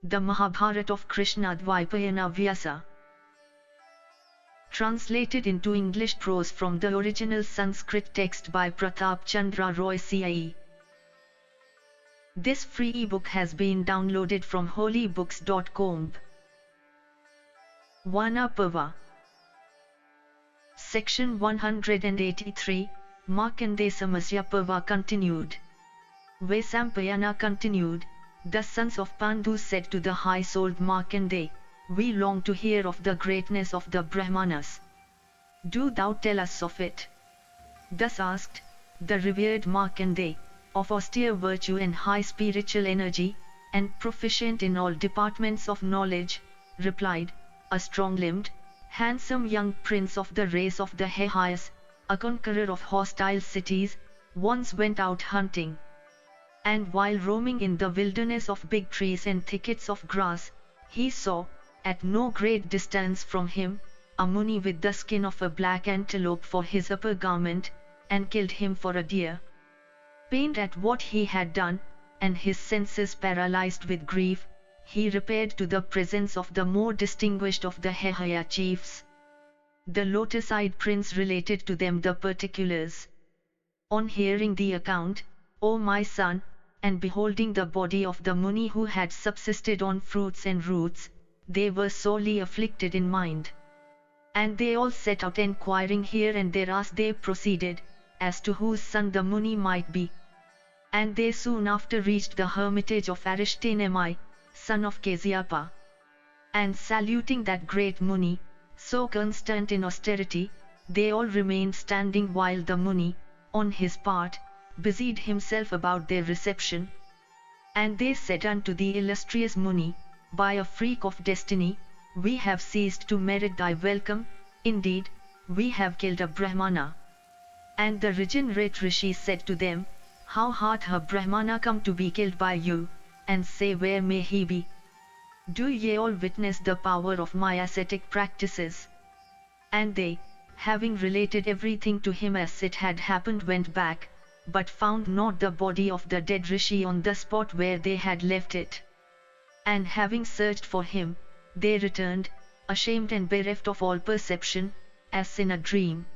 The Mahabharata of Krishna-Dwaipayana Vyasa. Translated into English prose from the original Sanskrit text by Pratap Chandra Roy C.I.E. This free ebook has been downloaded from holybooks.com. Vana Parva. Section 183, Markandeya Samasya Parva continued. Vaisampayana continued. The sons of Pandu said to the high-souled Markandeya, "We long to hear of the greatness of the Brahmanas. Do thou tell us of it." Thus asked, the revered Markandeya, of austere virtue and high spiritual energy, and proficient in all departments of knowledge, replied, "A strong-limbed, handsome young prince of the race of the Haihyas, a conqueror of hostile cities, once went out hunting. And while roaming in the wilderness of big trees and thickets of grass, he saw, at no great distance from him, a Muni with the skin of a black antelope for his upper garment, and killed him for a deer. Pained at what he had done, and his senses paralyzed with grief, he repaired to the presence of the more distinguished of the Haihyaya chiefs. The lotus-eyed prince related to them the particulars. On hearing the account, O my son, and beholding the body of the Muni who had subsisted on fruits and roots, they were sorely afflicted in mind. And they all set out enquiring here and there as they proceeded, as to whose son the Muni might be. And they soon after reached the hermitage of Arishtanemi, son of Kasyapa. And saluting that great Muni, so constant in austerity, they all remained standing while the Muni, on his part, busied himself about their reception. And they said unto the illustrious Muni, "By a freak of destiny, we have ceased to merit thy welcome, indeed, we have killed a Brahmana." And the regenerate Rishi said to them, "How hath a Brahmana come to be killed by you, and say where may he be? Do ye all witness the power of my ascetic practices?" And they, having related everything to him as it had happened, went back, but found not the body of the dead Rishi on the spot where they had left it. And having searched for him, they returned, ashamed and bereft of all perception, as in a dream.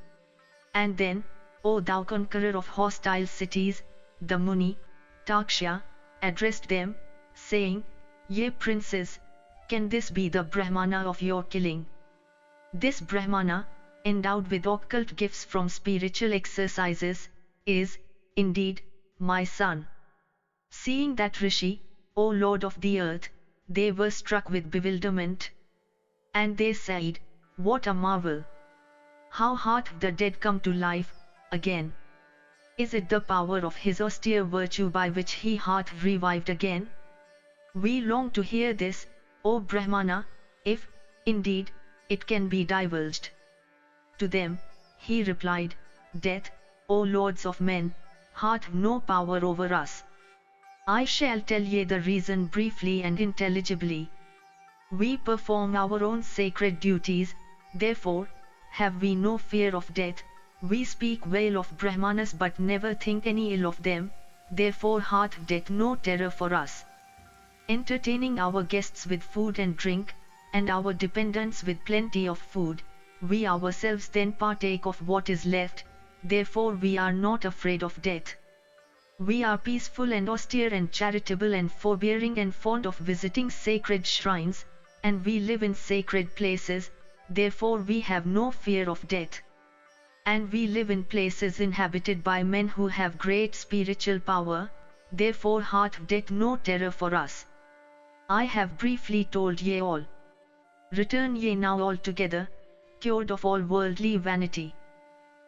And then, O thou conqueror of hostile cities, the Muni, Taksha, addressed them, saying, "Ye princes, can this be the Brahmana of your killing? This Brahmana, endowed with occult gifts from spiritual exercises, is, indeed, my son." Seeing that Rishi, O Lord of the earth, they were struck with bewilderment. And they said, "What a marvel! How hath the dead come to life again? Is it the power of his austere virtue by which he hath revived again? We long to hear this, O Brahmana, if, indeed, it can be divulged." To them, he replied, "Death, O lords of men, hath no power over us. I shall tell ye the reason briefly and intelligibly. We perform our own sacred duties, therefore, have we no fear of death. We speak well of Brahmanas but never think any ill of them, therefore hath death no terror for us. Entertaining our guests with food and drink, and our dependents with plenty of food, we ourselves then partake of what is left, therefore we are not afraid of death. We are peaceful and austere and charitable and forbearing and fond of visiting sacred shrines, and we live in sacred places, therefore we have no fear of death. And we live in places inhabited by men who have great spiritual power, therefore hath death no terror for us. I have briefly told ye all. Return ye now all together, cured of all worldly vanity.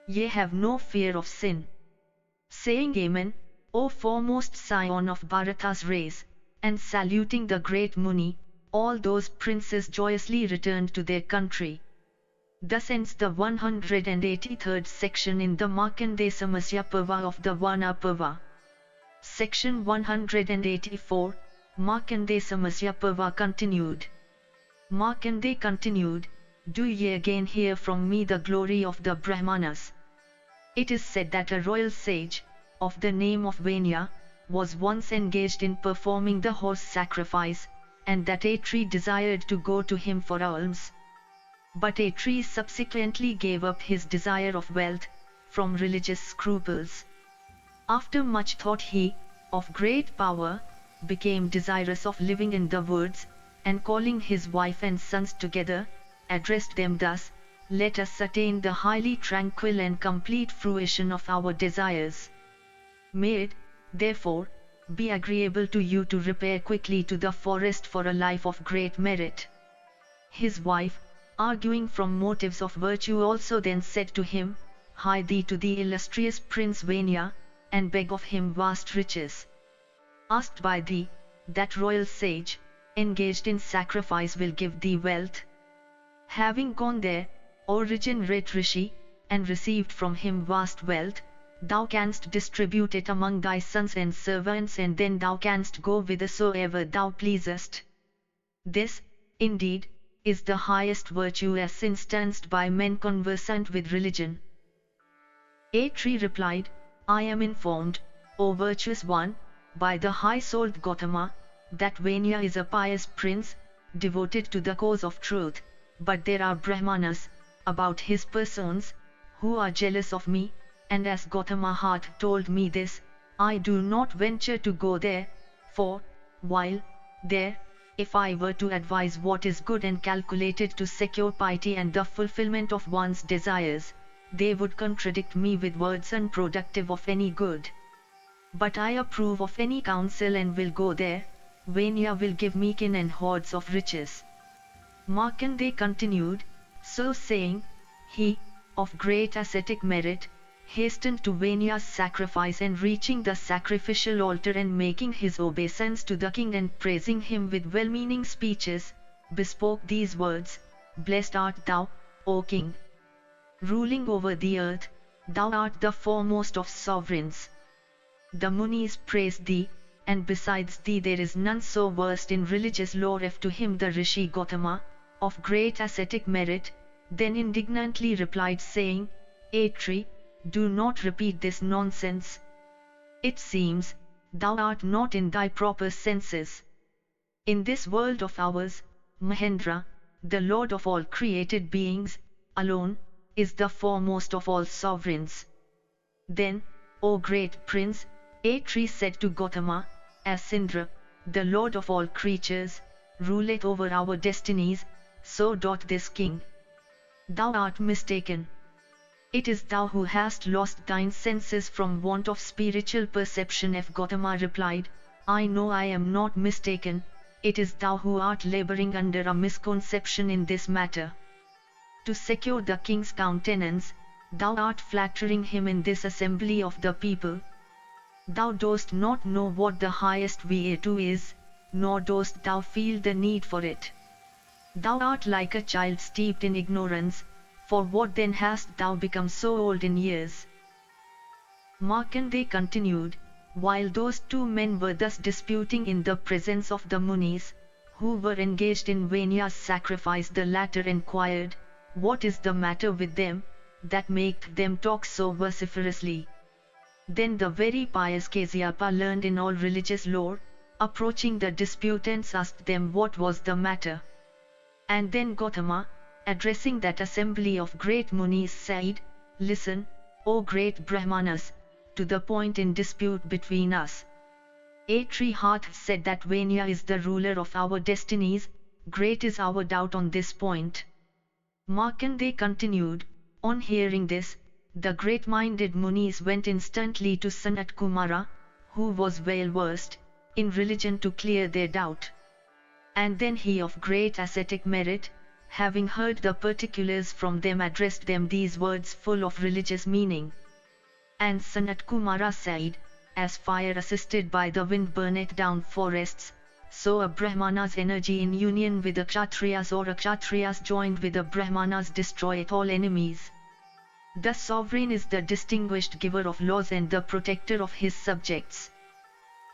Ye have no fear of sin." Saying Amen, O foremost scion of Bharata's race, and saluting the great Muni, all those princes joyously returned to their country. Thus ends the 183rd section in the Markandeya Samasya Parva of the Vana Parva. Section 184, Markandeya Samasya Parva continued. Markandeya continued, "Do ye again hear from me the glory of the Brahmanas. It is said that a royal sage, of the name of Vanya, was once engaged in performing the horse sacrifice, and that Atri desired to go to him for alms. But Atri subsequently gave up his desire of wealth, from religious scruples. After much thought he, of great power, became desirous of living in the woods, and calling his wife and sons together, addressed them thus, "Let us attain the highly tranquil and complete fruition of our desires. May it, therefore, be agreeable to you to repair quickly to the forest for a life of great merit." His wife, arguing from motives of virtue, also then said to him, "Hie thee to the illustrious Prince Vanya, and beg of him vast riches. Asked by thee, that royal sage, engaged in sacrifice, will give thee wealth." Having gone there, O regenerate Rishi, and received from him vast wealth, thou canst distribute it among thy sons and servants, and then thou canst go whithersoever thou pleasest. This, indeed, is the highest virtue as instanced by men conversant with religion. Atri replied, "I am informed, O virtuous one, by the high-souled Gautama, that Vanya is a pious prince, devoted to the cause of truth, but there are Brahmanas, about his persons, who are jealous of me, and as Gautama hath told me this, I do not venture to go there, for, while there, if I were to advise what is good and calculated to secure piety and the fulfillment of one's desires, they would contradict me with words unproductive of any good. But I approve of any counsel and will go there. Vanya will give me kin and hoards of riches." Markandeya continued, "So saying, he, of great ascetic merit, hastened to Vanya's sacrifice, and reaching the sacrificial altar and making his obeisance to the king and praising him with well-meaning speeches, bespoke these words, 'Blessed art thou, O king! Ruling over the earth, thou art the foremost of sovereigns. The Munis praise thee, and besides thee there is none so versed in religious lore." If to him the Rishi Gautama, of great ascetic merit, then indignantly replied, saying, "Atri, do not repeat this nonsense. It seems, thou art not in thy proper senses. In this world of ours, Mahendra, the Lord of all created beings, alone, is the foremost of all sovereigns. Then, O great prince," Atri said to Gautama, "as Indra, the Lord of all creatures, ruleth over our destinies, so doth this king. Thou art mistaken. It is thou who hast lost thine senses from want of spiritual perception." If Gautama replied, "I know I am not mistaken, it is thou who art laboring under a misconception in this matter. To secure the king's countenance, thou art flattering him in this assembly of the people. Thou dost not know what the highest virtue is, nor dost thou feel the need for it. Thou art like a child steeped in ignorance, for what then hast thou become so old in years?" Markandeya continued, "While those two men were thus disputing in the presence of the Munis, who were engaged in Vanya's sacrifice, the latter inquired, "What is the matter with them, that maketh them talk so vociferously?" Then the very pious Kasyapa, learned in all religious lore, approaching the disputants, asked them what was the matter. And then Gautama, addressing that assembly of great Munis, said, "Listen, O great Brahmanas, to the point in dispute between us. Atri hath said that Vanya is the ruler of our destinies, great is our doubt on this point." Markandeya continued, "On hearing this, the great-minded Munis went instantly to Sanat Kumara, who was well versed in religion, to clear their doubt. And then he, of great ascetic merit, having heard the particulars from them, addressed them these words full of religious meaning. And Sanat Kumara said, As fire assisted by the wind burneth down forests, so a Brahmana's energy in union with a Kshatriyas, or a Kshatriyas joined with a Brahmanas, destroyeth all enemies. The sovereign is the distinguished giver of laws and the protector of his subjects.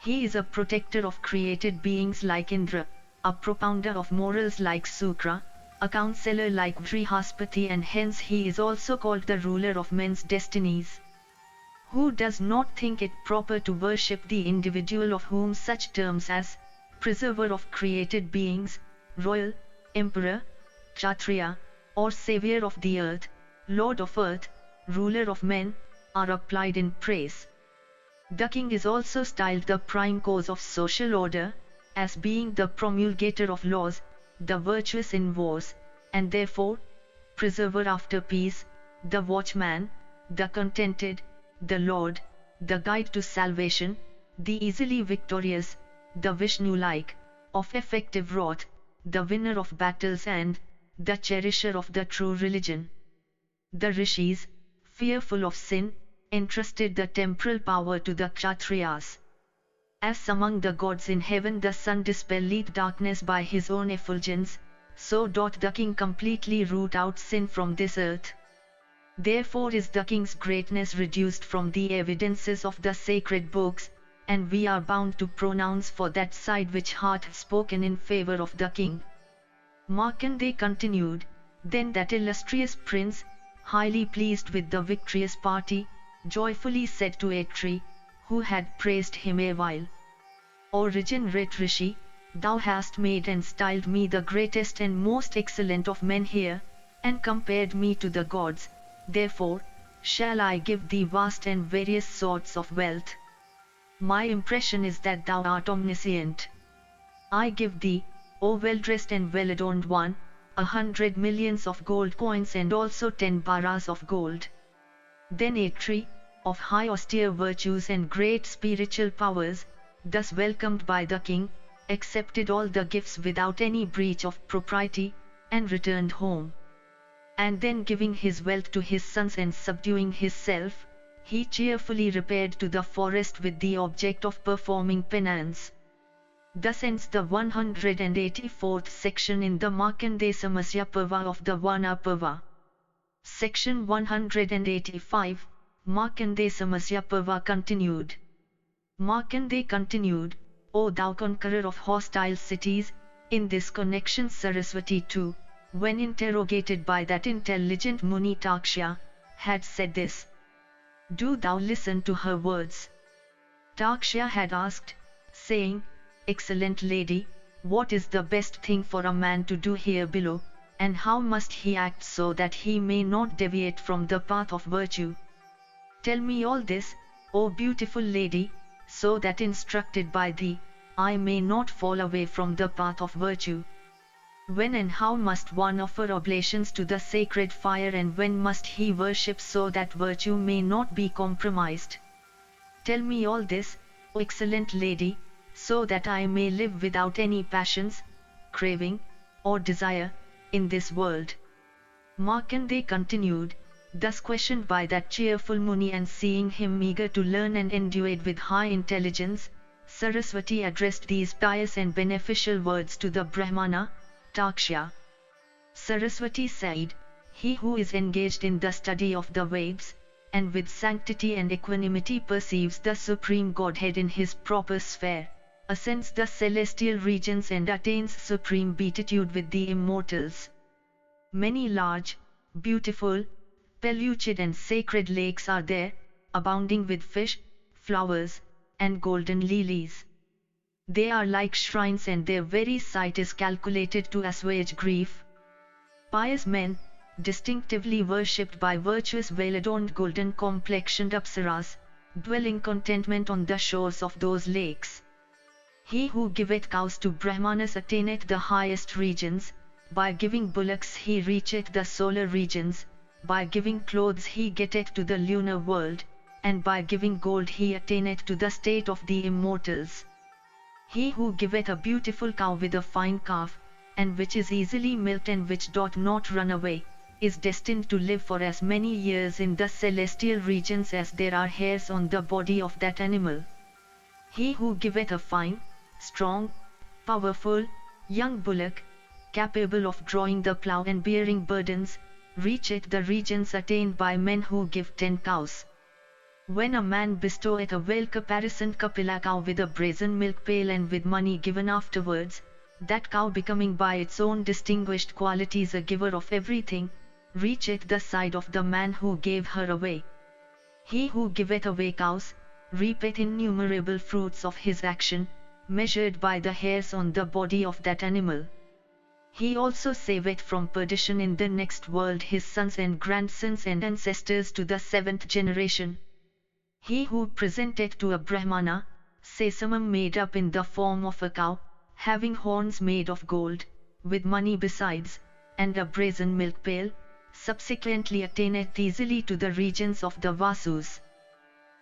He is a protector of created beings like Indra, a propounder of morals like Sukra, a counselor like Vrihaspati, and hence he is also called the ruler of men's destinies. Who does not think it proper to worship the individual of whom such terms as preserver of created beings, royal, emperor, kshatriya, or savior of the earth, lord of earth, ruler of men, are applied in praise. Ducking is also styled the prime cause of social order, as being the promulgator of laws, the virtuous in wars, and therefore, preserver after peace, the watchman, the contented, the Lord, the guide to salvation, the easily victorious, the Vishnu-like, of effective wrath, the winner of battles and the cherisher of the true religion. The rishis, fearful of sin, entrusted the temporal power to the kshatriyas. As among the gods in heaven the sun dispelleth darkness by his own effulgence, so doth the king completely root out sin from this earth. Therefore is the king's greatness reduced from the evidences of the sacred books, and we are bound to pronounce for that side which hath spoken in favor of the king. Markandeya continued, then that illustrious prince, highly pleased with the victorious party, joyfully said to Atri, who had praised him awhile, O regenerate Rishi, thou hast made and styled me the greatest and most excellent of men here, and compared me to the gods, therefore, shall I give thee vast and various sorts of wealth. My impression is that thou art omniscient. I give thee, O well-dressed and well-adorned one, 100 millions of gold coins and also 10 baras of gold. Then Atri, of high austere virtues and great spiritual powers, thus welcomed by the king, accepted all the gifts without any breach of propriety, and returned home. And then giving his wealth to his sons and subduing himself, he cheerfully repaired to the forest with the object of performing penance. Thus ends the 184th section in the Markandeya Samasya Parva of the Vana Parva. Section 185, Markandeya Samasya Parva continued. Markandeya continued, O thou conqueror of hostile cities, in this connection Saraswati too, when interrogated by that intelligent Muni Taksha, had said this. Do thou listen to her words. Taksha had asked, saying, Excellent lady, what is the best thing for a man to do here below, and how must he act so that he may not deviate from the path of virtue? Tell me all this, O beautiful lady, so that instructed by thee, I may not fall away from the path of virtue. When and how must one offer oblations to the sacred fire, and when must he worship so that virtue may not be compromised? Tell me all this, O excellent lady, so that I may live without any passions, craving, or desire, in this world. Markandeya continued, thus questioned by that cheerful Muni, and seeing him eager to learn and endued with high intelligence, Saraswati addressed these pious and beneficial words to the Brahmana, Taksha. Saraswati said, He who is engaged in the study of the Vedas, and with sanctity and equanimity perceives the Supreme Godhead in his proper sphere, ascends the celestial regions and attains supreme beatitude with the immortals. Many large, beautiful, pellucid and sacred lakes are there, abounding with fish, flowers, and golden lilies. They are like shrines, and their very sight is calculated to assuage grief. Pious men, distinctively worshipped by virtuous well-adorned golden-complexioned apsaras, dwell in contentment on the shores of those lakes. He who giveth cows to Brahmanas attaineth the highest regions, by giving bullocks he reacheth the solar regions, by giving clothes he getteth to the lunar world, and by giving gold he attaineth to the state of the immortals. He who giveth a beautiful cow with a fine calf, and which is easily milked and which doth not run away, is destined to live for as many years in the celestial regions as there are hairs on the body of that animal. He who giveth a fine, strong, powerful, young bullock, capable of drawing the plough and bearing burdens, reacheth the regions attained by men who give 10 cows. When a man bestoweth a well-caparisoned Kapila cow with a brazen milk pail and with money given afterwards, that cow becoming by its own distinguished qualities a giver of everything, reacheth the side of the man who gave her away. He who giveth away cows, reapeth innumerable fruits of his action, measured by the hairs on the body of that animal. He also saveth from perdition in the next world his sons and grandsons and ancestors to the 7th generation. He who presenteth to a Brahmana, sesamum made up in the form of a cow, having horns made of gold, with money besides, and a brazen milk pail, subsequently attaineth easily to the regions of the Vasus.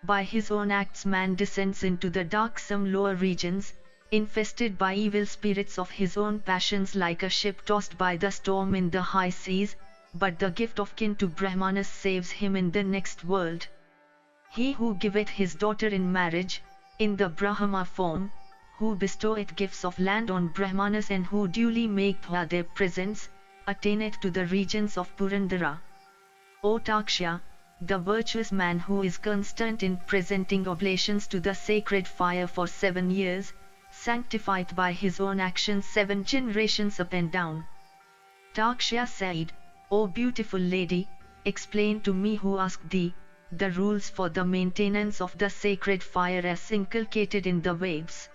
By his own acts man descends into the darksome lower regions, infested by evil spirits of his own passions like a ship tossed by the storm in the high seas, but the gift of kin to Brahmanas saves him in the next world. He who giveth his daughter in marriage, in the Brahma form, who bestoweth gifts of land on Brahmanas and who duly maketh their presents, attaineth to the regions of Purandara. O Taksha, the virtuous man who is constant in presenting oblations to the sacred fire for 7 years, sanctified by his own actions 7 generations up and down. Taksha said, O beautiful lady, explain to me who asked thee, the rules for the maintenance of the sacred fire as inculcated in the Vedas.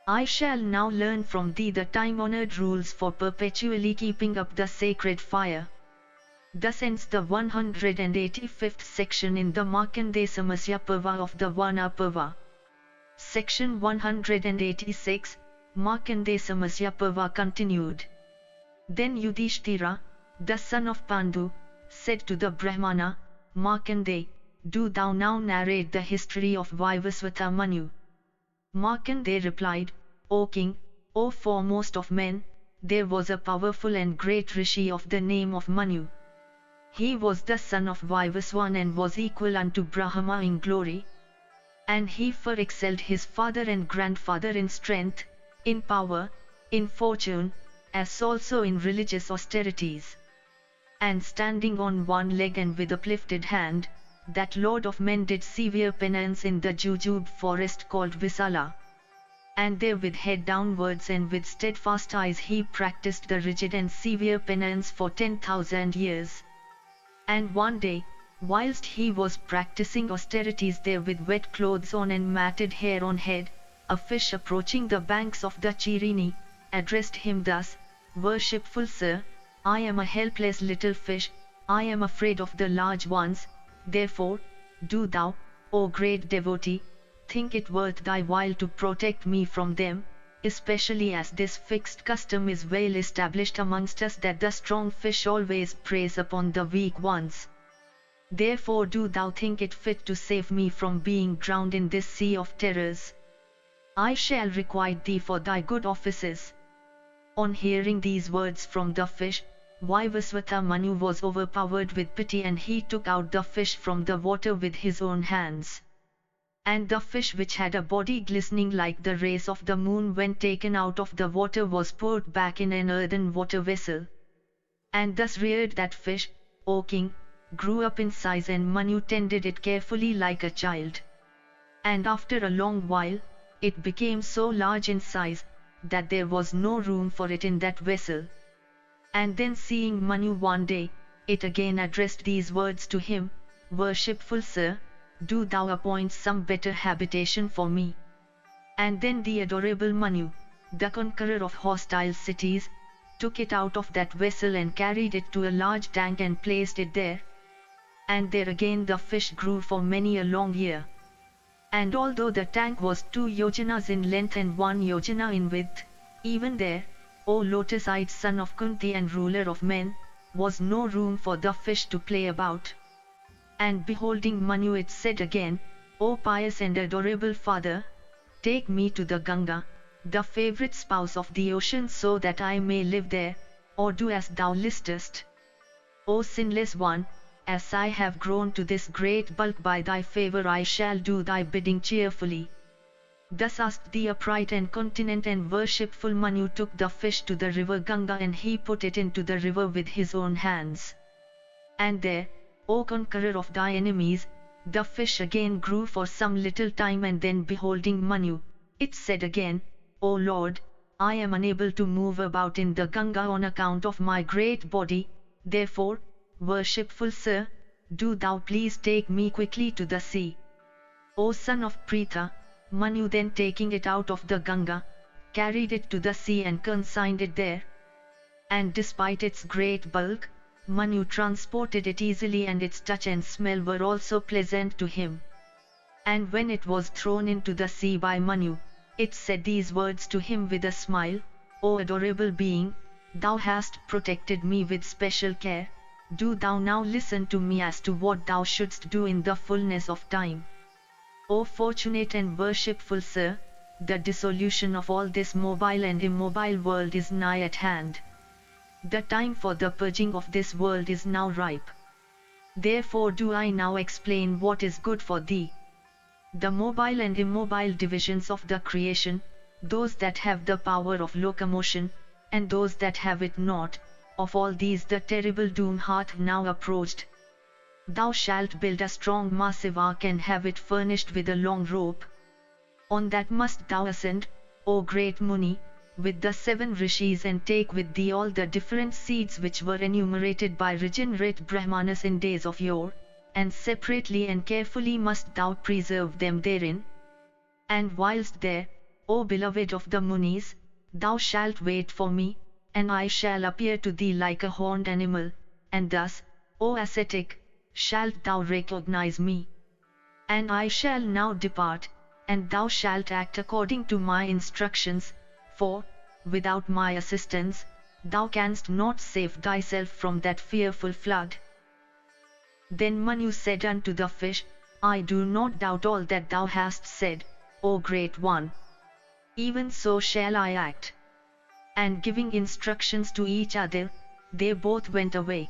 I shall now learn from thee the time-honored rules for perpetually keeping up the sacred fire. Thus ends the 185th section in the Markandeya Samasya Parva of the Vana Parva. Section 186, Markandeya Samasya Parva continued. Then Yudhishthira, the son of Pandu, said to the Brahmana, Markandeya, do thou now narrate the history of Vivaswata Manu. Markandeya replied, O king, O foremost of men, there was a powerful and great rishi of the name of Manu. He was the son of Vivaswan and was equal unto Brahma in glory. And he far excelled his father and grandfather in strength, in power, in fortune, as also in religious austerities. And standing on one leg and with uplifted hand, that lord of men did severe penance in the Jujube forest called Visala. And there with head downwards and with steadfast eyes he practiced the rigid and severe penance for 10,000 years. And one day, whilst he was practicing austerities there with wet clothes on and matted hair on head, a fish approaching the banks of the Chirini, addressed him thus, Worshipful sir, I am a helpless little fish, I am afraid of the large ones, therefore, do thou, O great devotee, think it worth thy while to protect me from them, especially as this fixed custom is well established amongst us that the strong fish always preys upon the weak ones. Therefore do thou think it fit to save me from being drowned in this sea of terrors. I shall requite thee for thy good offices. On hearing these words from the fish, Vivaswata Manu was overpowered with pity and he took out the fish from the water with his own hands. And the fish which had a body glistening like the rays of the moon when taken out of the water was poured back in an earthen water vessel. And thus reared that fish, O king, grew up in size and Manu tended it carefully like a child. And after a long while, it became so large in size, that there was no room for it in that vessel. And then seeing Manu one day, it again addressed these words to him, Worshipful sir, do thou appoint some better habitation for me. And then the adorable Manu, the conqueror of hostile cities, took it out of that vessel and carried it to a large tank and placed it there. And there again the fish grew for many a long year. And although the tank was 2 yojanas in length and 1 yojana in width, even there, O lotus-eyed son of Kunti and ruler of men, was no room for the fish to play about. And beholding Manu it said again, O pious and adorable father, take me to the Ganga, the favourite spouse of the ocean, so that I may live there, or do as thou listest. O sinless one, as I have grown to this great bulk by thy favour I shall do thy bidding cheerfully. Thus asked the upright and continent and worshipful Manu took the fish to the river Ganga and he put it into the river with his own hands. And there, O conqueror of thy enemies, the fish again grew for some little time and then beholding Manu, it said again, O Lord, I am unable to move about in the Ganga on account of my great body, therefore, worshipful sir, do thou please take me quickly to the sea. O son of Pritha, Manu then taking it out of the Ganga, carried it to the sea and consigned it there. And despite its great bulk, Manu transported it easily, and its touch and smell were also pleasant to him. And when it was thrown into the sea by Manu, it said these words to him with a smile, "O adorable being, thou hast protected me with special care, do thou now listen to me as to what thou shouldst do in the fullness of time. O fortunate and worshipful sir, the dissolution of all this mobile and immobile world is nigh at hand. The time for the purging of this world is now ripe. Therefore do I now explain what is good for thee. The mobile and immobile divisions of the creation, those that have the power of locomotion, and those that have it not, of all these the terrible doom hath now approached. Thou shalt build a strong massive ark and have it furnished with a long rope. On that must thou ascend, O great Muni, with the 7 rishis, and take with thee all the different seeds which were enumerated by regenerate Brahmanas in days of yore, and separately and carefully must thou preserve them therein. And whilst there, O beloved of the Munis, thou shalt wait for me, and I shall appear to thee like a horned animal, and thus, O ascetic, shalt thou recognize me. And I shall now depart, and thou shalt act according to my instructions, for, without my assistance, thou canst not save thyself from that fearful flood." Then Manu said unto the fish, "I do not doubt all that thou hast said, O great one. Even so shall I act." And giving instructions to each other, they both went away.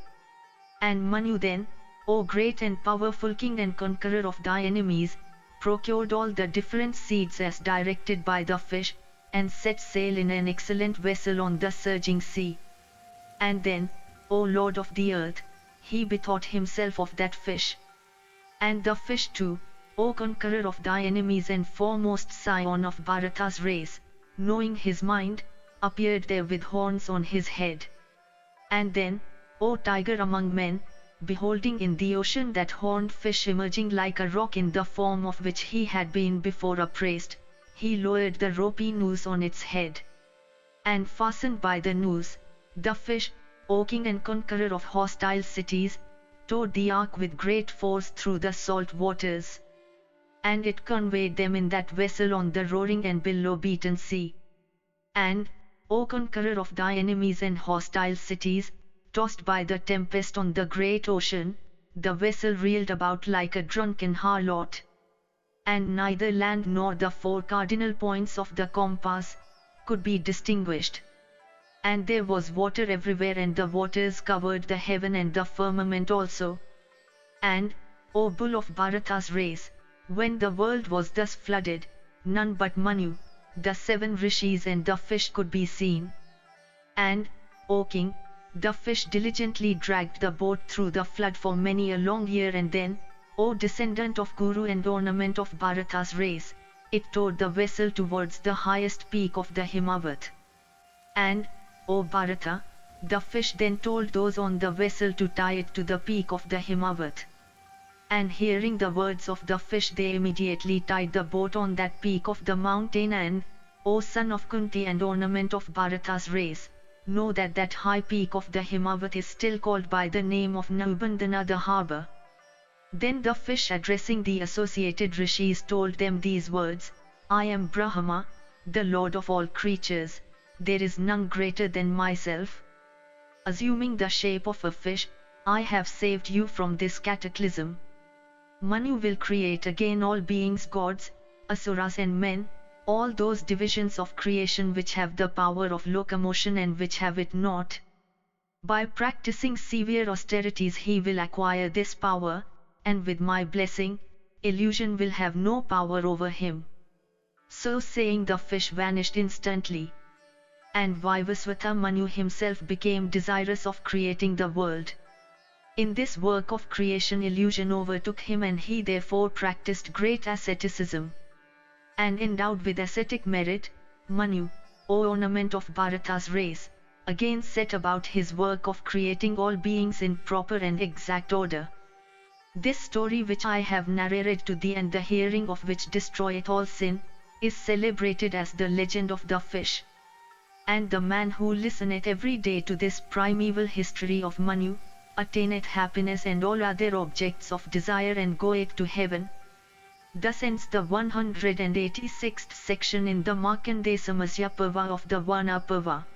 And Manu then, "O great and powerful king and conqueror of thy enemies," procured all the different seeds as directed by the fish, and set sail in an excellent vessel on the surging sea. And then, O Lord of the earth, he bethought himself of that fish. And the fish too, O conqueror of thy enemies and foremost scion of Bharata's race, knowing his mind, appeared there with horns on his head. And then, O tiger among men, beholding in the ocean that horned fish emerging like a rock in the form of which he had been before appraised, he lowered the ropey noose on its head. And fastened by the noose, the fish, O king and conqueror of hostile cities, towed the ark with great force through the salt waters. And it conveyed them in that vessel on the roaring and billow-beaten sea. And, O conqueror of thy enemies and hostile cities, tossed by the tempest on the great ocean, the vessel reeled about like a drunken harlot. And neither land nor the 4 cardinal points of the compass could be distinguished. And there was water everywhere, and the waters covered the heaven and the firmament also. And, O bull of Bharata's race, when the world was thus flooded, none but Manu, the 7 rishis and the fish could be seen. And, O king, the fish diligently dragged the boat through the flood for many a long year, and then, O descendant of Kuru and ornament of Bharata's race, it towed the vessel towards the highest peak of the Himavat. And, O Bharata, the fish then told those on the vessel to tie it to the peak of the Himavat. And hearing the words of the fish, they immediately tied the boat on that peak of the mountain. And, O son of Kunti and ornament of Bharata's race, know that that high peak of the Himavat is still called by the name of Naubandhana, the harbour. Then the fish, addressing the associated rishis, told them these words, "I am Brahma, the lord of all creatures, there is none greater than myself. Assuming the shape of a fish, I have saved you from this cataclysm. Manu will create again all beings, gods, asuras and men, all those divisions of creation which have the power of locomotion and which have it not. By practicing severe austerities he will acquire this power, and with my blessing, illusion will have no power over him." So saying, the fish vanished instantly. And Vivaswata Manu himself became desirous of creating the world. In this work of creation illusion overtook him, and he therefore practiced great asceticism. And endowed with ascetic merit, Manu, O ornament of Bharata's race, again set about his work of creating all beings in proper and exact order. This story which I have narrated to thee, and the hearing of which destroyeth all sin, is celebrated as the legend of the fish. And the man who listeneth every day to this primeval history of Manu, attaineth happiness and all other objects of desire and goeth to heaven. Thus ends the 186th section in the Markandeya Samasya Parva of the Vana Parva.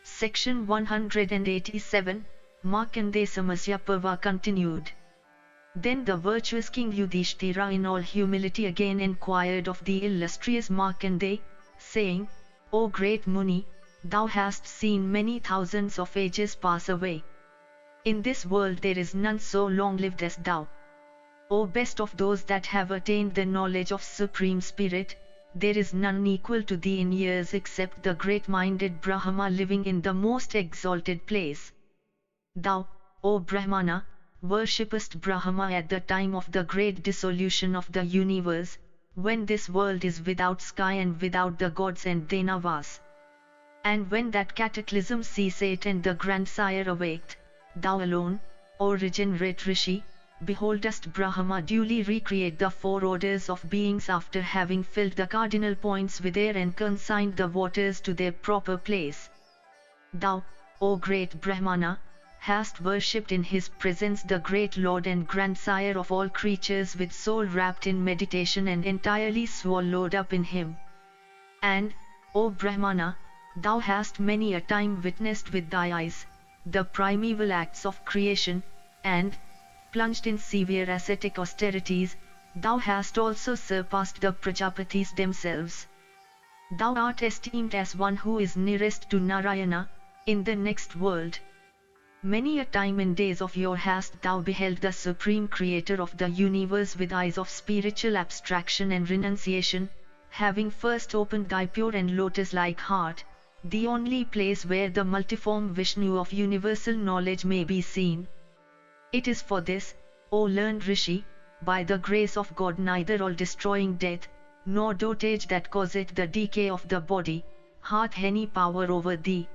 Section 187, Markandeya Samasya Parva continued. Then the virtuous King Yudhishthira in all humility again enquired of the illustrious Markandeya, saying, O great Muni, thou hast seen many thousands of ages pass away. In this world there is none so long-lived as thou. O best of those that have attained the knowledge of Supreme Spirit, there is none equal to thee in years except the great-minded Brahma living in the most exalted place. Thou, O Brahmana, worshippest Brahma at the time of the great dissolution of the universe, when this world is without sky and without the gods and Danavas. And when that cataclysm ceased and the grandsire awaked, thou alone, O regenerate Rishi, beholdest Brahma duly recreate the four orders of beings after having filled the cardinal points with air and consigned the waters to their proper place. Thou, O great Brahmana, hast worshipped in his presence the great Lord and grandsire of all creatures with soul wrapped in meditation and entirely swallowed up in him. And, O Brahmana, thou hast many a time witnessed with thy eyes the primeval acts of creation, and, plunged in severe ascetic austerities, thou hast also surpassed the Prajapatis themselves. Thou art esteemed as one who is nearest to Narayana, in the next world. Many a time in days of yore hast thou beheld the Supreme Creator of the universe with eyes of spiritual abstraction and renunciation, having first opened thy pure and lotus-like heart, the only place where the multiform Vishnu of universal knowledge may be seen. It is for this, O learned Rishi, by the grace of God neither all-destroying death, nor dotage that causeth the decay of the body, hath any power over thee.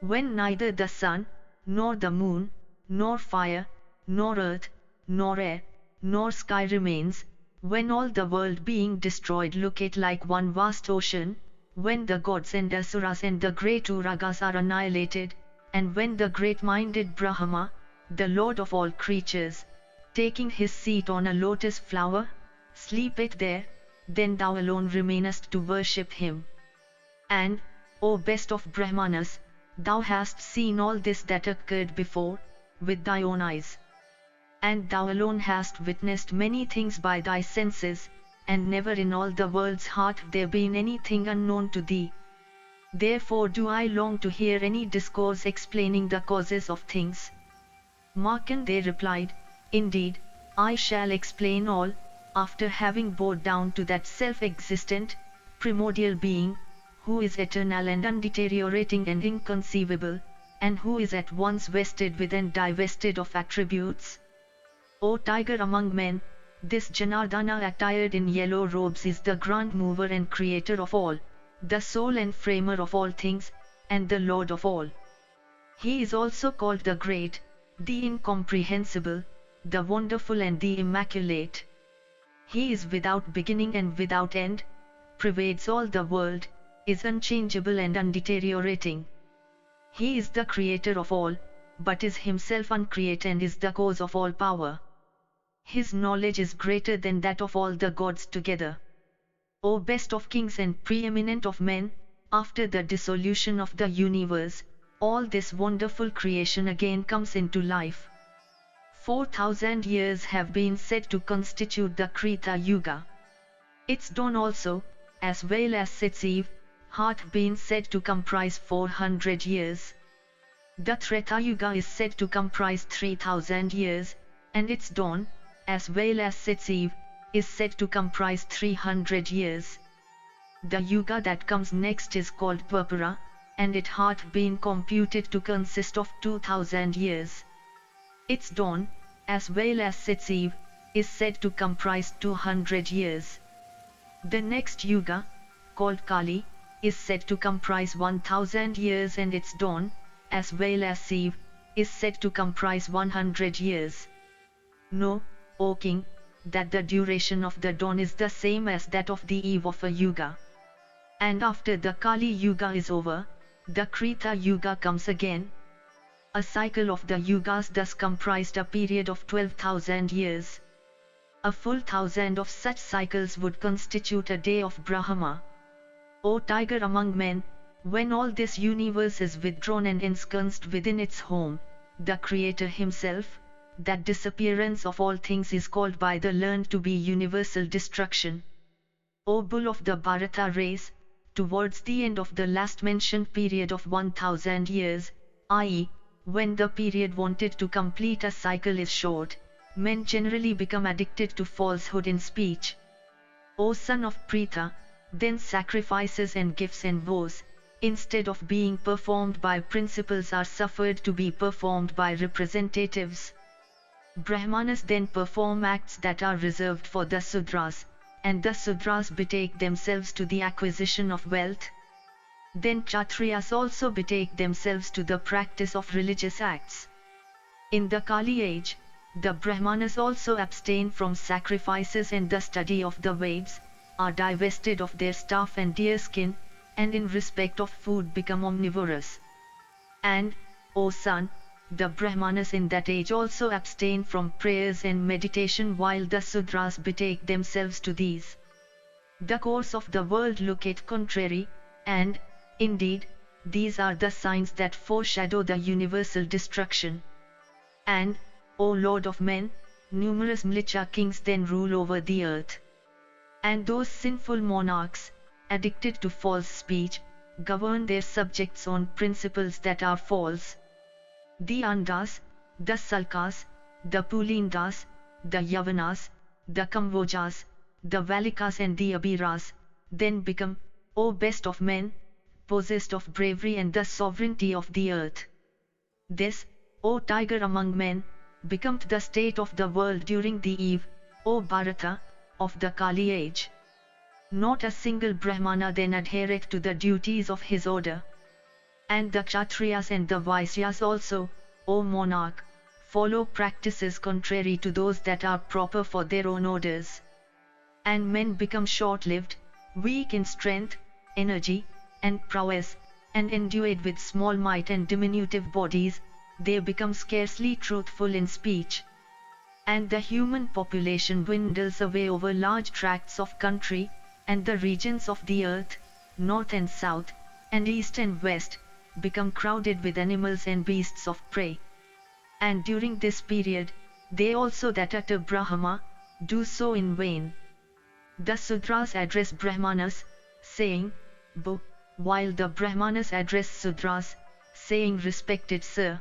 When neither the sun, nor the moon, nor fire, nor earth, nor air, nor sky remains, when all the world being destroyed looketh like one vast ocean, when the gods and asuras and the great uragas are annihilated, and when the great-minded Brahma, the Lord of all creatures, taking his seat on a lotus flower, sleepeth there, then thou alone remainest to worship him. And, O best of Brahmanas, thou hast seen all this that occurred before, with thy own eyes. And thou alone hast witnessed many things by thy senses, and never in all the worlds hath there been anything unknown to thee. Therefore do I long to hear any discourse explaining the causes of things. Markandeya replied, Indeed, I shall explain all, after having bowed down to that self-existent, primordial being, who is eternal and undeteriorating and inconceivable, and who is at once vested with and divested of attributes. O tiger among men, this Janardana attired in yellow robes is the grand mover and creator of all, the soul and framer of all things, and the Lord of all. He is also called the Great, the Incomprehensible, the Wonderful and the Immaculate. He is without beginning and without end, pervades all the world, is unchangeable and undeteriorating. He is the creator of all, but is himself uncreate and is the cause of all power. His knowledge is greater than that of all the gods together. O best of kings and preeminent of men, after the dissolution of the universe, all this wonderful creation again comes into life. 4,000 years have been said to constitute the Krita Yuga. Its dawn also, as well as its eve, hath been said to comprise 400 years. The Treta Yuga is said to comprise 3,000 years, and its dawn, as well as its eve, is said to comprise 300 years. The Yuga that comes next is called Dwapara, and it hath been computed to consist of 2,000 years. Its dawn, as well as its eve, is said to comprise 200 years. The next Yuga, called Kali, is said to comprise 1,000 years and its dawn, as well as eve, is said to comprise 100 years. Know, O King, that the duration of the dawn is the same as that of the eve of a yuga. And after the Kali Yuga is over, the Krita Yuga comes again. A cycle of the yugas thus comprised a period of 12,000 years. A full 1,000 of such cycles would constitute a day of Brahma. O tiger among men, when all this universe is withdrawn and ensconced within its home, the Creator himself, that disappearance of all things is called by the learned to be universal destruction. O bull of the Bharata race, towards the end of the last mentioned period of 1,000 years, i.e., when the period wanted to complete a cycle is short, men generally become addicted to falsehood in speech. O son of Pritha, then sacrifices and gifts and vows, instead of being performed by principals, are suffered to be performed by representatives. Brahmanas then perform acts that are reserved for the Sudras, and the Sudras betake themselves to the acquisition of wealth. Then Kshatriyas also betake themselves to the practice of religious acts. In the Kali age, the Brahmanas also abstain from sacrifices and the study of the Veds, are divested of their staff and deerskin, and in respect of food become omnivorous. And, O son, the Brahmanas in that age also abstain from prayers and meditation while the Sudras betake themselves to these. The course of the world looketh contrary, and, indeed, these are the signs that foreshadow the universal destruction. And, O Lord of men, numerous Mlicha kings then rule over the earth. And those sinful monarchs, addicted to false speech, govern their subjects on principles that are false. The Andas, the Salkas, the Pulindas, the Yavanas, the Kambojas, the Valikas and the Abiras, then become, O best of men, possessed of bravery and the sovereignty of the earth. This, O tiger among men, became the state of the world during the eve, O Bharata, of the Kali age. Not a single Brahmana then adhereth to the duties of his order. And the Kshatriyas and the Vaisyas also, O monarch, follow practices contrary to those that are proper for their own orders. And men become short-lived, weak in strength, energy, and prowess, and endued with small might and diminutive bodies, they become scarcely truthful in speech. And the human population dwindles away over large tracts of country, and the regions of the earth, north and south, and east and west, become crowded with animals and beasts of prey. And during this period, they also that utter Brahma, do so in vain. The Sudras address Brahmanas, saying, Bo, while the Brahmanas address Sudras, saying, Respected sir.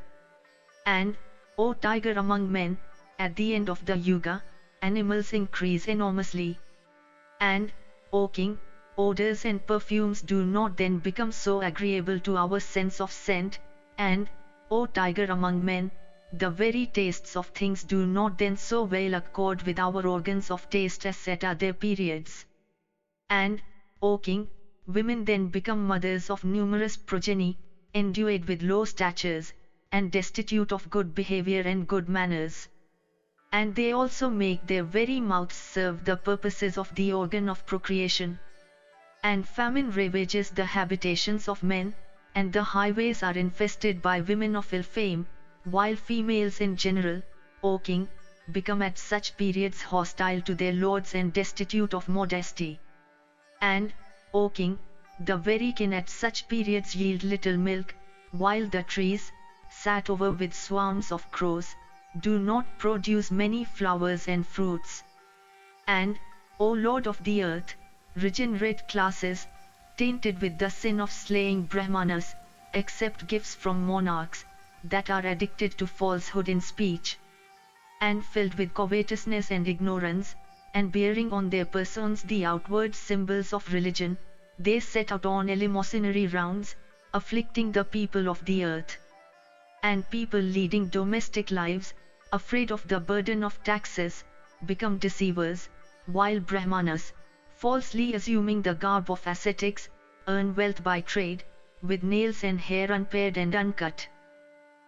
And, O tiger among men, at the end of the Yuga, animals increase enormously. And, O king, odors and perfumes do not then become so agreeable to our sense of scent, and, O tiger among men, the very tastes of things do not then so well accord with our organs of taste as at other periods. And, O king, women then become mothers of numerous progeny, endued with low statures, and destitute of good behavior and good manners. And they also make their very mouths serve the purposes of the organ of procreation. And famine ravages the habitations of men, and the highways are infested by women of ill fame, while females in general, O king, become at such periods hostile to their lords and destitute of modesty. And, O king, the very kine at such periods yield little milk, while the trees, sat over with swarms of crows, do not produce many flowers and fruits. And, O Lord of the earth, regenerate classes, tainted with the sin of slaying Brahmanas, accept gifts from monarchs, that are addicted to falsehood in speech, and filled with covetousness and ignorance, and bearing on their persons the outward symbols of religion, they set out on eleemosynary rounds, afflicting the people of the earth. And people leading domestic lives, afraid of the burden of taxes, become deceivers, while Brahmanas, falsely assuming the garb of ascetics, earn wealth by trade, with nails and hair unpared and uncut.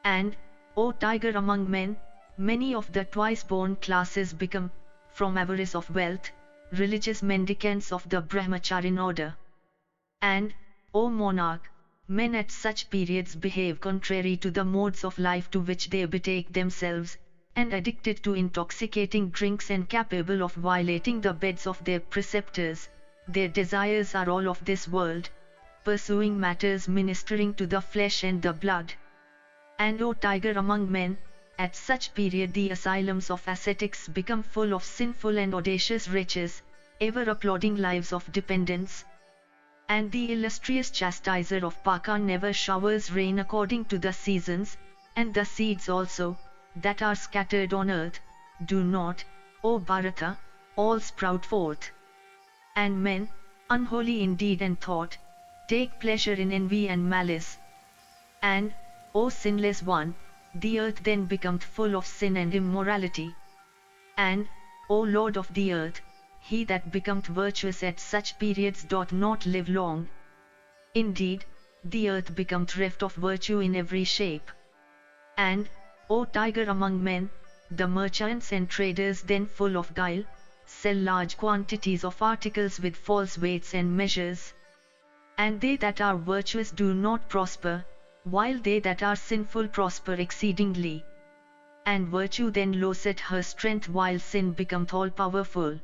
And, O tiger among men, many of the twice-born classes become, from avarice of wealth, religious mendicants of the Brahmacharin order. And, O monarch, men at such periods behave contrary to the modes of life to which they betake themselves, and addicted to intoxicating drinks and capable of violating the beds of their preceptors. Their desires are all of this world, pursuing matters ministering to the flesh and the blood. And O tiger among men, at such period the asylums of ascetics become full of sinful and audacious wretches, ever applauding lives of dependence. And the illustrious chastiser of Paka never showers rain according to the seasons, and the seeds also, that are scattered on earth, do not, O Bharata, all sprout forth. And men, unholy in deed and thought, take pleasure in envy and malice. And, O sinless one, the earth then becometh full of sin and immorality. And, O Lord of the earth, he that becometh virtuous at such periods doth not live long. Indeed, the earth becometh reft of virtue in every shape. And, O tiger among men, the merchants and traders then full of guile, sell large quantities of articles with false weights and measures. And they that are virtuous do not prosper, while they that are sinful prosper exceedingly. And virtue then loseth her strength while sin becometh all powerful.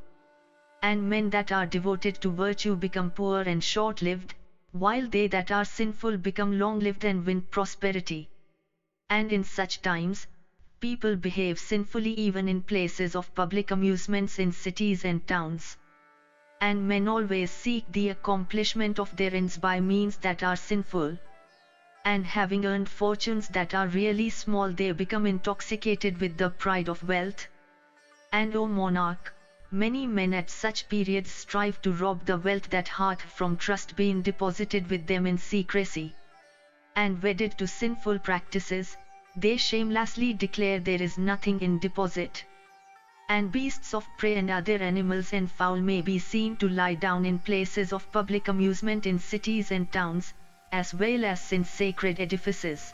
And men that are devoted to virtue become poor and short-lived, while they that are sinful become long-lived and win prosperity. And in such times, people behave sinfully even in places of public amusements in cities and towns. And men always seek the accomplishment of their ends by means that are sinful. And having earned fortunes that are really small, they become intoxicated with the pride of wealth. And O monarch, many men at such periods strive to rob the wealth that hath from trust been deposited with them in secrecy. And wedded to sinful practices, they shamelessly declare there is nothing in deposit. And beasts of prey and other animals and fowl may be seen to lie down in places of public amusement in cities and towns, as well as in sacred edifices.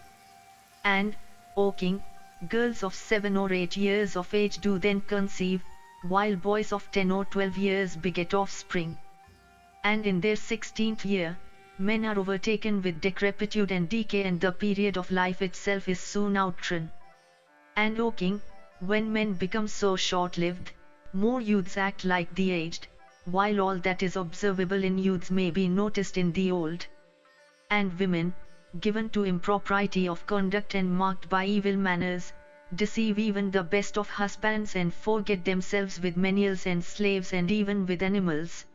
And, O king, girls of 7 or 8 years of age do then conceive, while boys of 10 or 12 years beget offspring. And in their 16th year, men are overtaken with decrepitude and decay, and the period of life itself is soon outrun. And O king, when men become so short-lived, more youths act like the aged, while all that is observable in youths may be noticed in the old. And women, given to impropriety of conduct and marked by evil manners, deceive even the best of husbands and forget themselves with menials and slaves and even with animals.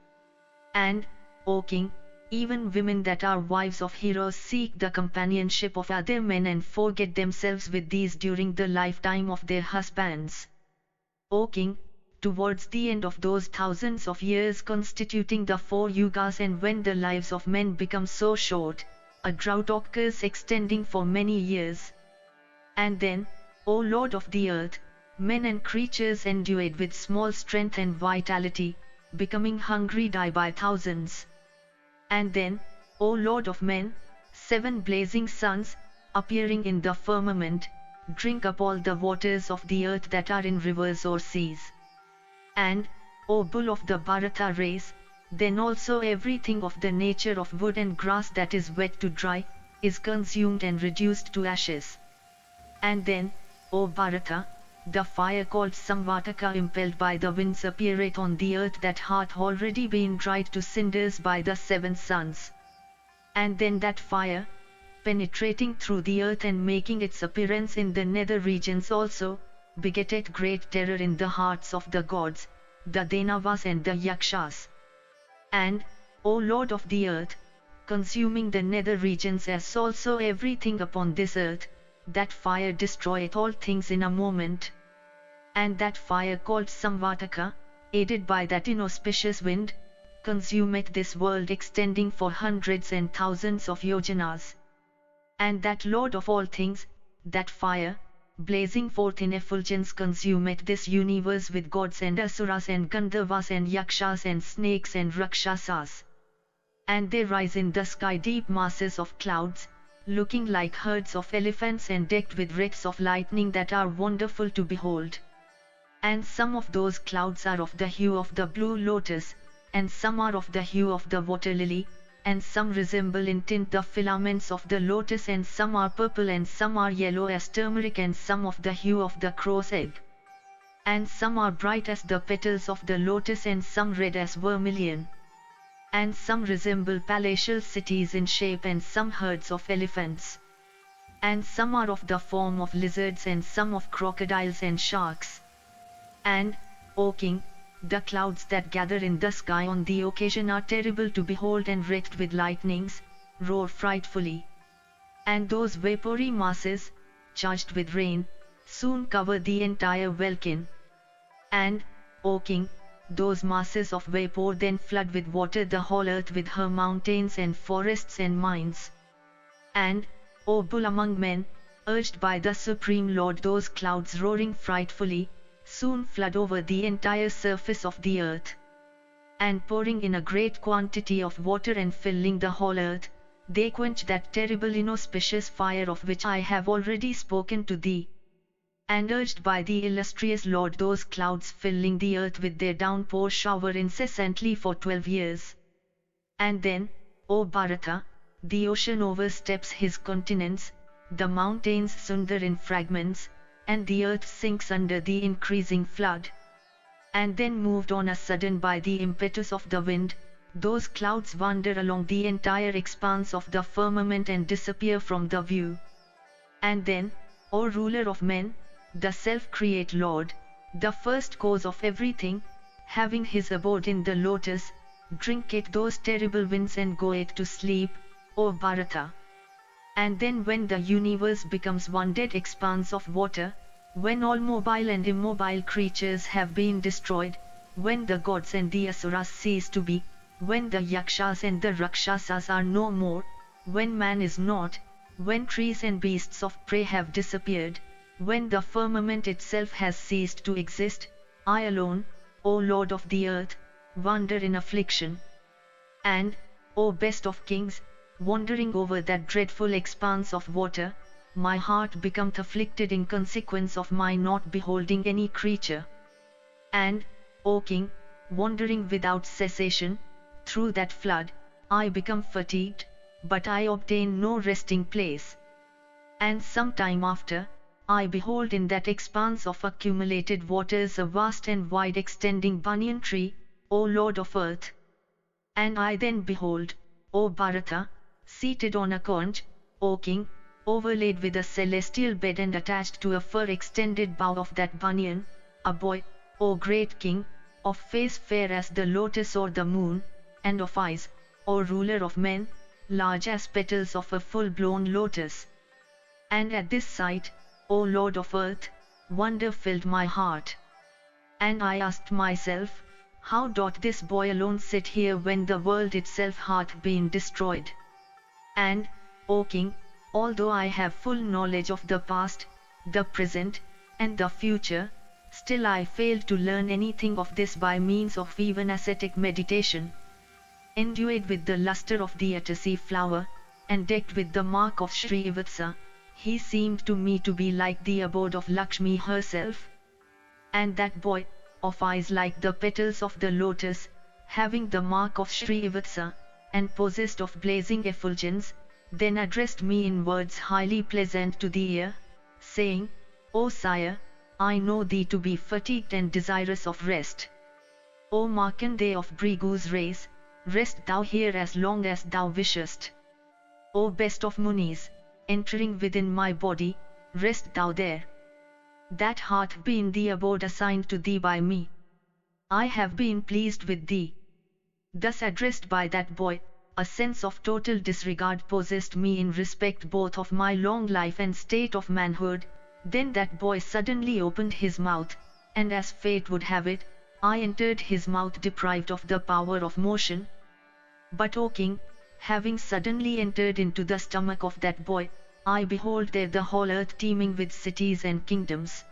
And, O king, even women that are wives of heroes seek the companionship of other men and forget themselves with these during the lifetime of their husbands. O king, towards the end of those thousands of years constituting the 4 yugas, and when the lives of men become so short, a drought occurs extending for many years. And then, O Lord of the earth, men and creatures endued with small strength and vitality, becoming hungry, die by thousands. And then, O Lord of men, 7 blazing suns, appearing in the firmament, drink up all the waters of the earth that are in rivers or seas. And, O bull of the Bharata race, then also everything of the nature of wood and grass that is wet to dry, is consumed and reduced to ashes. And then, O Bharata, the fire called Samvataka impelled by the winds appeareth on the earth that hath already been dried to cinders by the 7 suns. And then that fire, penetrating through the earth and making its appearance in the nether regions also, begetteth great terror in the hearts of the gods, the Danavas and the Yakshas. And, O Lord of the earth, consuming the nether regions as also everything upon this earth, that fire destroyeth all things in a moment. And that fire called Samvataka, aided by that inauspicious wind, consumeth this world extending for hundreds and thousands of yojanas. And that Lord of all things, that fire, blazing forth in effulgence consumeth this universe with gods and asuras and gandharvas and yakshas and snakes and rakshasas. And they rise in the sky deep masses of clouds, looking like herds of elephants and decked with wreaths of lightning that are wonderful to behold. And some of those clouds are of the hue of the blue lotus, and some are of the hue of the water lily, and some resemble in tint the filaments of the lotus, and some are purple, and some are yellow as turmeric, and some of the hue of the crow's egg. And some are bright as the petals of the lotus, and some red as vermilion. And some resemble palatial cities in shape, and some herds of elephants. And some are of the form of lizards, and some of crocodiles and sharks. And, O king, the clouds that gather in the sky on the occasion are terrible to behold, and wrecked with lightnings, roar frightfully. And those vapory masses, charged with rain, soon cover the entire welkin. And, O king, those masses of vapor then flood with water the whole earth with her mountains and forests and mines. And, O bull among men, urged by the Supreme Lord, those clouds roaring frightfully, soon flood over the entire surface of the earth. And pouring in a great quantity of water and filling the whole earth, they quench that terrible inauspicious fire of which I have already spoken to thee. And urged by the illustrious Lord, those clouds filling the earth with their downpour shower incessantly for 12 years. And then, O Bharata, the ocean oversteps his continents, the mountains sunder in fragments, and the earth sinks under the increasing flood. And then, moved on a sudden by the impetus of the wind, those clouds wander along the entire expanse of the firmament and disappear from the view. And then, O ruler of men, the self-create Lord, the first cause of everything, having his abode in the lotus, drinketh those terrible winds and goeth to sleep, O Bharata. And then, when the universe becomes one dead expanse of water, when all mobile and immobile creatures have been destroyed, when the gods and the asuras cease to be, when the yakshas and the rakshasas are no more, when man is not, when trees and beasts of prey have disappeared, when the firmament itself has ceased to exist, I alone, O Lord of the earth, wander in affliction. And, O best of kings, wandering over that dreadful expanse of water, my heart becometh afflicted in consequence of my not beholding any creature. And, O king, wandering without cessation, through that flood, I become fatigued, but I obtain no resting place. And some time after, I behold in that expanse of accumulated waters a vast and wide extending banyan tree, O Lord of earth. And I then behold, O Bharata, seated on a conch, O king, overlaid with a celestial bed and attached to a fur-extended bough of that banyan, a boy, O great king, of face fair as the lotus or the moon, and of eyes, O ruler of men, large as petals of a full-blown lotus. And at this sight, O Lord of earth, wonder filled my heart. And I asked myself, how doth this boy alone sit here when the world itself hath been destroyed? And, O king, although I have full knowledge of the past, the present, and the future, still I fail to learn anything of this by means of even ascetic meditation. Endued with the luster of the Atasi flower, and decked with the mark of Sri Vatsa, he seemed to me to be like the abode of Lakshmi herself. And that boy, of eyes like the petals of the lotus, having the mark of Sri Vatsa, and possessed of blazing effulgence, then addressed me in words highly pleasant to the ear, saying, O sire, I know thee to be fatigued and desirous of rest. O Markandeya of Bhrigu's race, rest thou here as long as thou wishest. O best of Munis, entering within my body, rest thou there. That hath been the abode assigned to thee by me. I have been pleased with thee. Thus addressed by that boy, a sense of total disregard possessed me in respect both of my long life and state of manhood. Then that boy suddenly opened his mouth, and as fate would have it, I entered his mouth deprived of the power of motion. But O king, having suddenly entered into the stomach of that boy, I behold there the whole earth teeming with cities and kingdoms.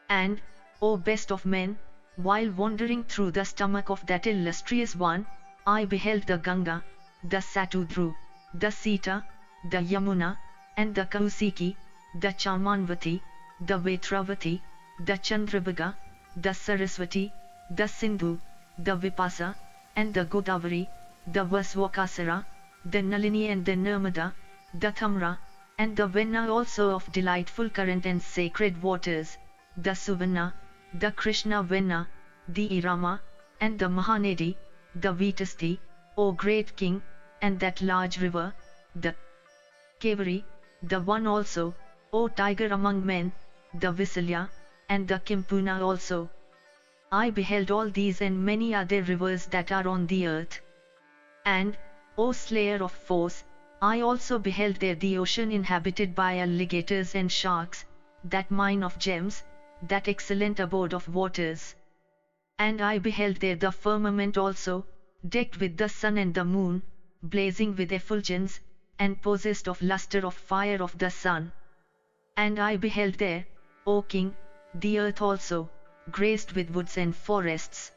And, O best of men, while wandering through the stomach of that illustrious one, I beheld the Ganga, the Satudru, the Sita, the Yamuna, and the Kausiki, the Chamanvati, the Vetravati, the Chandrabhaga, the Saraswati, the Sindhu, the Vipasa, and the Godavari, the Vaswakasara, the Nalini and the Narmada, the Thamra, and the Venna also of delightful current and sacred waters, the Suvarna, the Krishna Venna, the Irama, and the Mahanadi, the Vitasti, O great king, and that large river, the Kavari, the one also, O tiger among men, the Visalya, and the Kimpuna also. I beheld all these and many other rivers that are on the earth. And, O slayer of foes, I also beheld there the ocean inhabited by alligators and sharks, that mine of gems, that excellent abode of waters. And I beheld there the firmament also, decked with the sun and the moon, blazing with effulgence, and possessed of lustre of fire of the sun. And I beheld there, O king, the earth also, graced with woods and forests.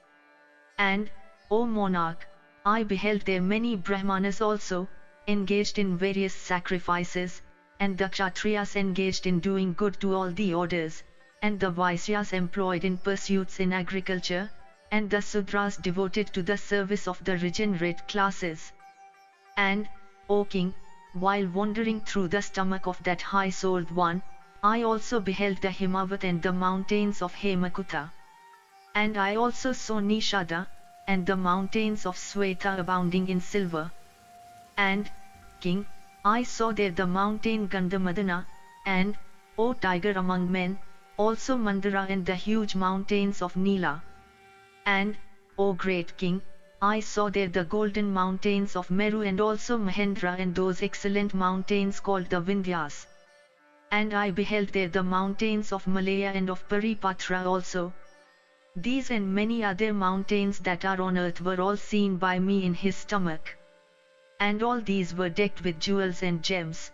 And, O monarch, I beheld there many Brahmanas also, engaged in various sacrifices, and the Kshatriyas engaged in doing good to all the orders, and the Vaisyas employed in pursuits in agriculture, and the Sudras devoted to the service of the regenerate classes. And, O king, while wandering through the stomach of that high-souled one, I also beheld the Himavat and the mountains of Hemakuta. And I also saw Nishada, and the mountains of Sweta abounding in silver. And, king, I saw there the mountain Gandhamadana, and, O tiger among men, also Mandara and the huge mountains of Nila. And, O great king, I saw there the golden mountains of Meru and also Mahendra and those excellent mountains called the Vindhyas. And I beheld there the mountains of Malaya and of Paripatra also. These and many other mountains that are on earth were all seen by me in his stomach. And all these were decked with jewels and gems.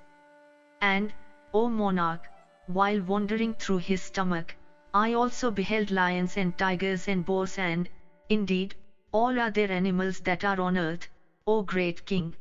And, O monarch, while wandering through his stomach, I also beheld lions and tigers and boars and, indeed, all other animals that are on earth, O great king.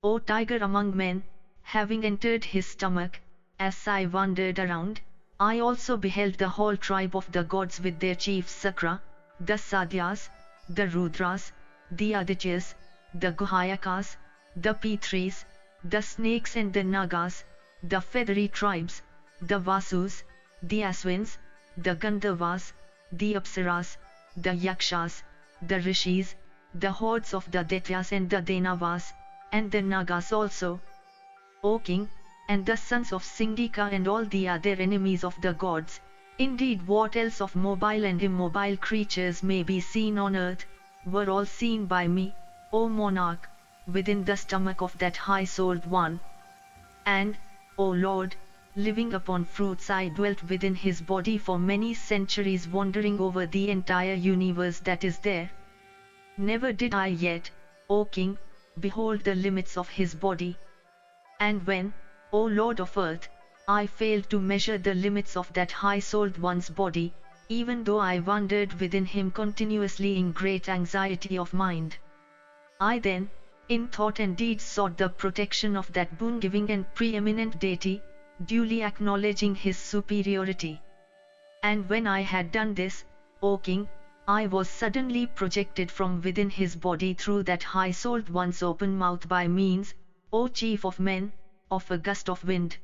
O tiger among men, having entered his stomach, as I wandered around, I also beheld the whole tribe of the gods with their chiefs Sakra, the Sadhyas, the Rudras, the Adityas, the Guhayakas, the Pitris, the snakes and the Nagas, the feathery tribes, the Vasus, the Aswins, the Gandharvas, the Apsaras, the Yakshas, the Rishis, the hordes of the Daityas and the Danavas, and the Nagas also. O king, and the sons of Sindhika and all the other enemies of the gods, indeed what else of mobile and immobile creatures may be seen on earth, were all seen by me, O monarch, within the stomach of that high-souled one. And, O Lord, living upon fruits I dwelt within his body for many centuries wandering over the entire universe that is there. Never did I yet, O king, behold the limits of his body. And when, O Lord of earth, I failed to measure the limits of that high-souled one's body, even though I wandered within him continuously in great anxiety of mind. I then, in thought and deed sought the protection of that boon-giving and preeminent deity, duly acknowledging his superiority. And when I had done this, O king, I was suddenly projected from within his body through that high-souled one's open mouth by means, O chief of men, of a gust of wind.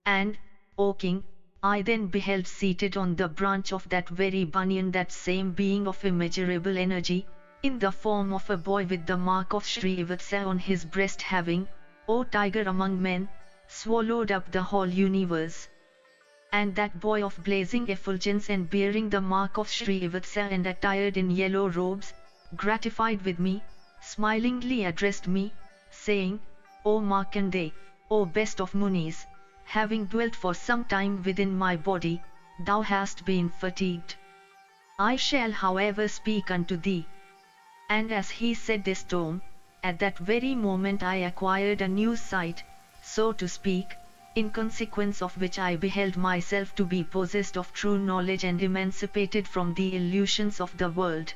And, O king, I then beheld seated on the branch of that very banyan that same being of immeasurable energy, in the form of a boy with the mark of Srivatsa on his breast having, O tiger among men, swallowed up the whole universe. And that boy of blazing effulgence and bearing the mark of Srivatsa and attired in yellow robes, gratified with me, smilingly addressed me, saying, O Markandeya, O best of Munis, having dwelt for some time within my body, thou hast been fatigued. I shall however speak unto thee. And as he said this to him, at that very moment I acquired a new sight, so to speak, in consequence of which I beheld myself to be possessed of true knowledge and emancipated from the illusions of the world.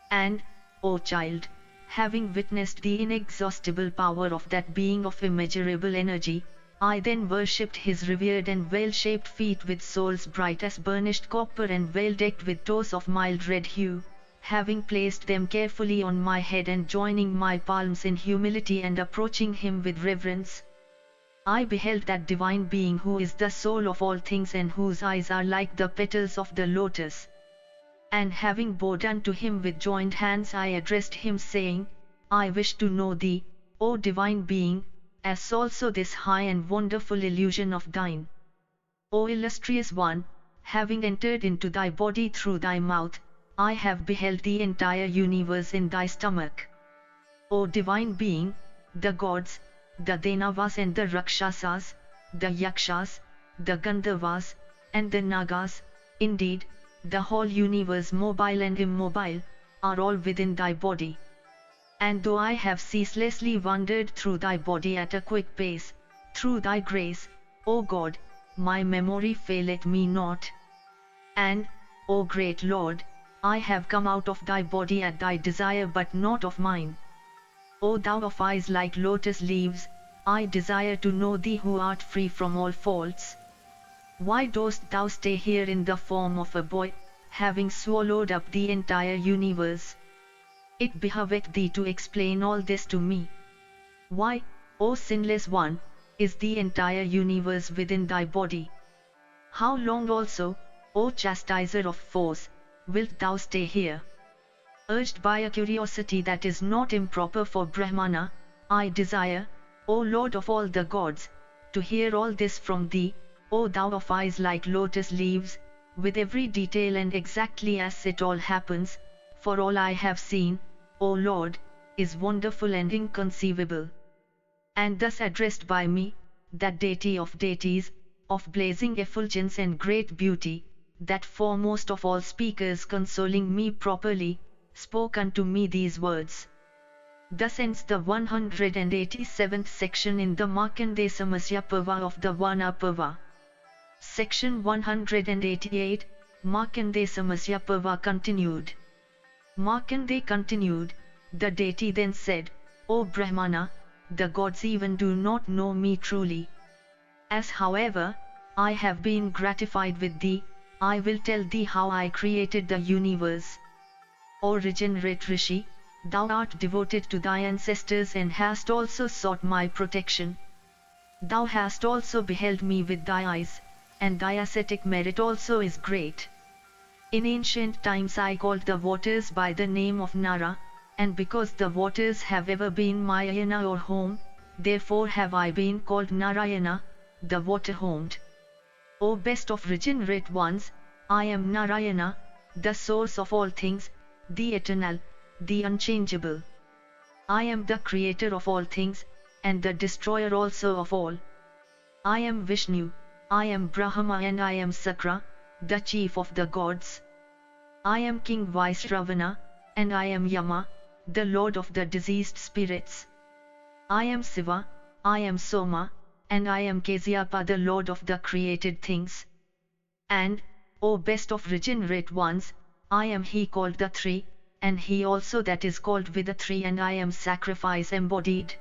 And, O child, having witnessed the inexhaustible power of that being of immeasurable energy, I then worshipped his revered and well-shaped feet with soles bright as burnished copper and well-decked with toes of mild red hue. Having placed them carefully on my head and joining my palms in humility and approaching him with reverence, I beheld that divine being who is the soul of all things and whose eyes are like the petals of the lotus. And having bowed unto him with joined hands, I addressed him saying, I wish to know thee, O divine being, as also this high and wonderful illusion of thine. O illustrious one, having entered into thy body through thy mouth, I have beheld the entire universe in thy stomach. O divine being, the gods, the Danavas and the Rakshasas, the Yakshas, the Gandharvas, and the Nagas, indeed, the whole universe mobile and immobile, are all within thy body. And though I have ceaselessly wandered through thy body at a quick pace, through thy grace, O God, my memory faileth me not. And, O great Lord, I have come out of thy body at thy desire but not of mine. O thou of eyes like lotus leaves, I desire to know thee who art free from all faults. Why dost thou stay here in the form of a boy, having swallowed up the entire universe? It behoveth thee to explain all this to me. Why, O sinless one, is the entire universe within thy body? How long also, O chastiser of foes, wilt thou stay here? Urged by a curiosity that is not improper for Brahmana, I desire, O Lord of all the gods, to hear all this from thee, O thou of eyes like lotus leaves, with every detail and exactly as it all happens, for all I have seen, O Lord, is wonderful and inconceivable. And thus addressed by me, that deity of deities, of blazing effulgence and great beauty, that foremost of all speakers consoling me properly, spoke unto me these words. Thus ends the 187th section in the Markandeya Samasya Parva of the Vana Parva. Section 188, Markandeya Samasya Parva continued. Markandeya continued, the deity then said, O Brahmana, the gods even do not know me truly. As however, I have been gratified with thee, I will tell thee how I created the universe. O regenerate Rishi, thou art devoted to thy ancestors and hast also sought my protection. Thou hast also beheld me with thy eyes, and thy ascetic merit also is great. In ancient times I called the waters by the name of Nara, and because the waters have ever been my ayana or home, therefore have I been called Narayana, the water-homed. O best of regenerate ones, I am Narayana, the source of all things, the eternal, the unchangeable. I am the creator of all things, and the destroyer also of all. I am Vishnu, I am Brahma and I am Sakra, the chief of the gods. I am King Vaisravana, and I am Yama, the lord of the diseased spirits. I am Siva, I am Soma, and I am Kasyapa, the lord of the created things. And, O best of regenerate ones, I am he called the Three, and he also that is called with the Three, and I am sacrifice embodied.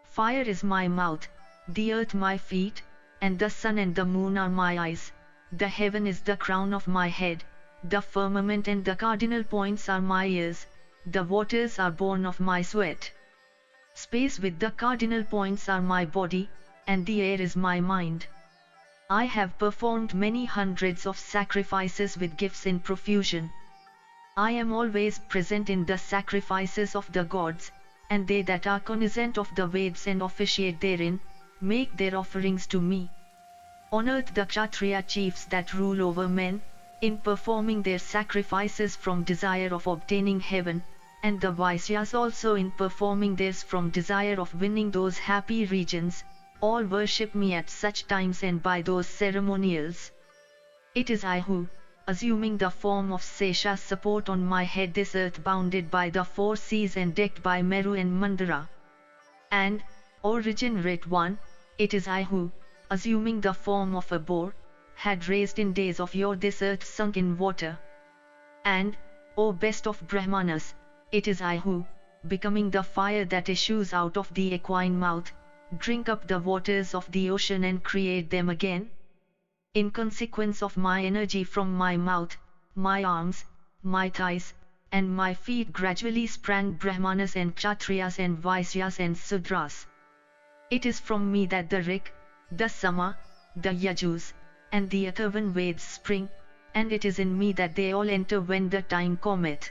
Fire is my mouth, the earth my feet, and the sun and the moon are my eyes, the heaven is the crown of my head, the firmament and the cardinal points are my ears, the waters are born of my sweat. Space with the cardinal points are my body, and the air is my mind. I have performed many hundreds of sacrifices with gifts in profusion. I am always present in the sacrifices of the gods, and they that are cognizant of the Veds and officiate therein, make their offerings to me. On earth the Kshatriya chiefs that rule over men, in performing their sacrifices from desire of obtaining heaven, and the Vaisyas also in performing theirs from desire of winning those happy regions, all worship me at such times and by those ceremonials. It is I who, assuming the form of Sesha, support on my head this earth bounded by the four seas and decked by Meru and Mandara. And, O regenerate one, it is I who, assuming the form of a boar, had raised in days of yore this earth sunk in water. And, O best of Brahmanas, it is I who, becoming the fire that issues out of the equine mouth, drink up the waters of the ocean and create them again? In consequence of my energy from my mouth, my arms, my thighs, and my feet gradually sprang Brahmanas and Kshatriyas and Vaisyas and Sudras. It is from me that the Rik, the Sama, the Yajus, and the Atharvan Veds spring, and it is in me that they all enter when the time cometh.